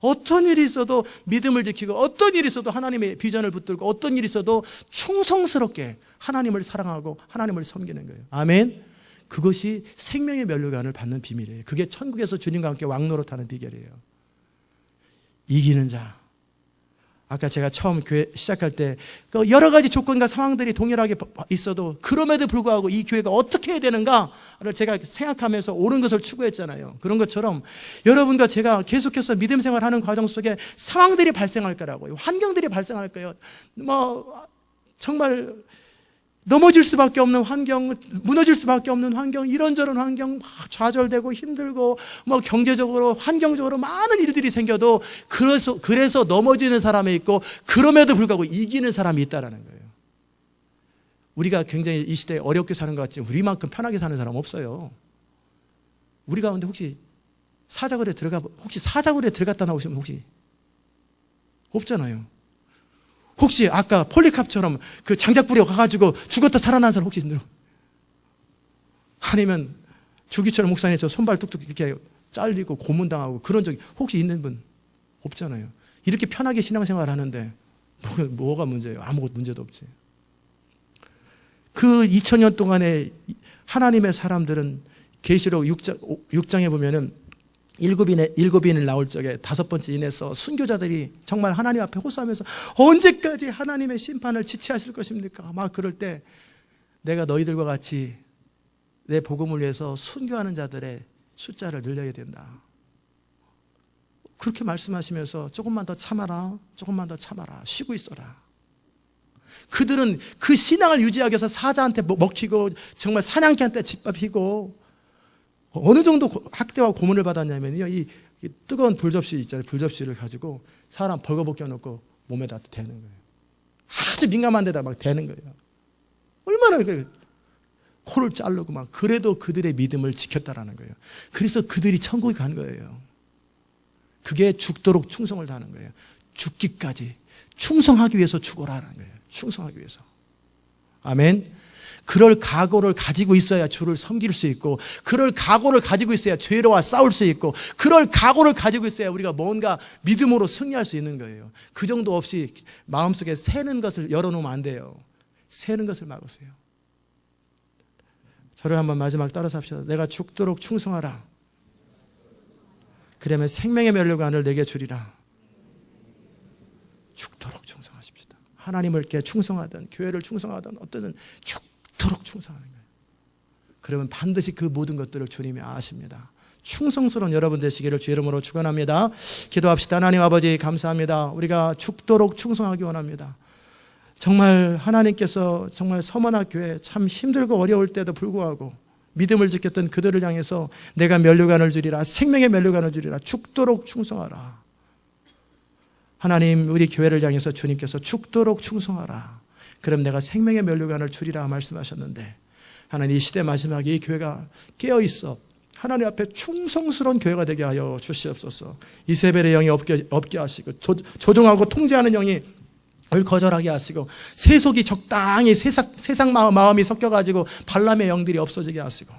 Speaker 1: 어떤 일이 있어도 믿음을 지키고, 어떤 일이 있어도 하나님의 비전을 붙들고, 어떤 일이 있어도 충성스럽게 하나님을 사랑하고 하나님을 섬기는 거예요. 아멘. 그것이 생명의 멸류관을 받는 비밀이에요. 그게 천국에서 주님과 함께 왕노릇하는 비결이에요. 이기는 자. 아까 제가 처음 교회 시작할 때 여러 가지 조건과 상황들이 동일하게 있어도 그럼에도 불구하고 이 교회가 어떻게 해야 되는가를 제가 생각하면서 옳은 것을 추구했잖아요. 그런 것처럼 여러분과 제가 계속해서 믿음 생활하는 과정 속에 상황들이 발생할 거라고요. 환경들이 발생할 거예요. 정말 넘어질 수밖에 없는 환경, 무너질 수밖에 없는 환경, 이런저런 환경, 좌절되고 힘들고 경제적으로, 환경적으로 많은 일들이 생겨도 그래서 넘어지는 사람이 있고 그럼에도 불구하고 이기는 사람이 있다라는 거예요. 우리가 굉장히 이 시대에 어렵게 사는 것 같지만 우리만큼 편하게 사는 사람 없어요. 우리 가운데 혹시 사자굴에 들어갔다 나오시면 혹시 없잖아요. 혹시 아까 폴리캅처럼 그 장작불에 가가지고 죽었다 살아난 사람 혹시 있나요? 아니면 주기철 목사님 저 손발 뚝뚝 이렇게 잘리고 고문당하고 그런 적이 혹시 있는 분? 없잖아요. 이렇게 편하게 신앙생활 하는데 뭐가 문제예요? 아무것도 문제도 없지. 그 2000년 동안에 하나님의 사람들은 계시록 6장에 보면은 일곱 인을 나올 적에 5번째 인에서 순교자들이 정말 하나님 앞에 호소하면서 언제까지 하나님의 심판을 지체하실 것입니까? 막 그럴 때 내가 너희들과 같이 내 복음을 위해서 순교하는 자들의 숫자를 늘려야 된다. 그렇게 말씀하시면서 조금만 더 참아라, 조금만 더 참아라, 쉬고 있어라. 그들은 그 신앙을 유지하기 위해서 사자한테 먹히고 정말 사냥개한테 짓밟히고 어느 정도 학대와 고문을 받았냐면요, 이 뜨거운 불접시 있잖아요. 불접시를 가지고 사람 벌거벗겨 놓고 몸에다 대는 거예요. 아주 민감한 데다 막 대는 거예요. 얼마나 코를 자르고 막. 그래도 그들의 믿음을 지켰다라는 거예요. 그래서 그들이 천국에 간 거예요. 그게 죽도록 충성을 다하는 거예요. 죽기까지 충성하기 위해서 죽어라는 거예요. 충성하기 위해서. 아멘. 그럴 각오를 가지고 있어야 주를 섬길 수 있고, 그럴 각오를 가지고 있어야 죄로와 싸울 수 있고, 그럴 각오를 가지고 있어야 우리가 뭔가 믿음으로 승리할 수 있는 거예요. 그 정도 없이 마음속에 새는 것을 열어놓으면 안 돼요. 새는 것을 막으세요. 저를 한번 마지막 따라서 합시다. 내가 죽도록 충성하라. 그러면 생명의 면류관을 내게 주리라. 죽도록 충성하십시다. 하나님을 충성하든 교회를 충성하든 어떤 죽도록 충성하는 거예요. 그러면 반드시 그 모든 것들을 주님이 아십니다. 충성스러운 여러분 되시기를 주 이름으로 축원합니다. 기도합시다. 하나님 아버지 감사합니다. 우리가 죽도록 충성하기 원합니다. 정말 하나님께서 정말 서머나 교회 참 힘들고 어려울 때도 불구하고 믿음을 지켰던 그들을 향해서 내가 면류관을 주리라, 생명의 면류관을 주리라, 죽도록 충성하라. 하나님, 우리 교회를 향해서 주님께서 죽도록 충성하라. 그럼 내가 생명의 면류관을 주리라 말씀하셨는데, 하나님 이 시대 마지막에 이 교회가 깨어있어 하나님 앞에 충성스러운 교회가 되게 하여 주시옵소서. 이세벨의 영이 없게 하시고, 조종하고 통제하는 영이 을 거절하게 하시고, 세속이 적당히 세상 마음이 섞여가지고 발람의 영들이 없어지게 하시고,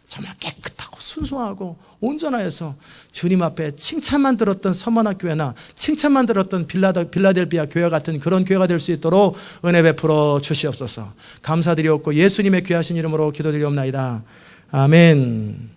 Speaker 1: 정말 깨끗하고 순수하고 온전하여서 주님 앞에 칭찬만 들었던 서머나 교회나 칭찬만 들었던 빌라델비아 교회 같은 그런 교회가 될 수 있도록 은혜 베풀어 주시옵소서. 감사드리옵고 예수님의 귀하신 이름으로 기도드리옵나이다. 아멘.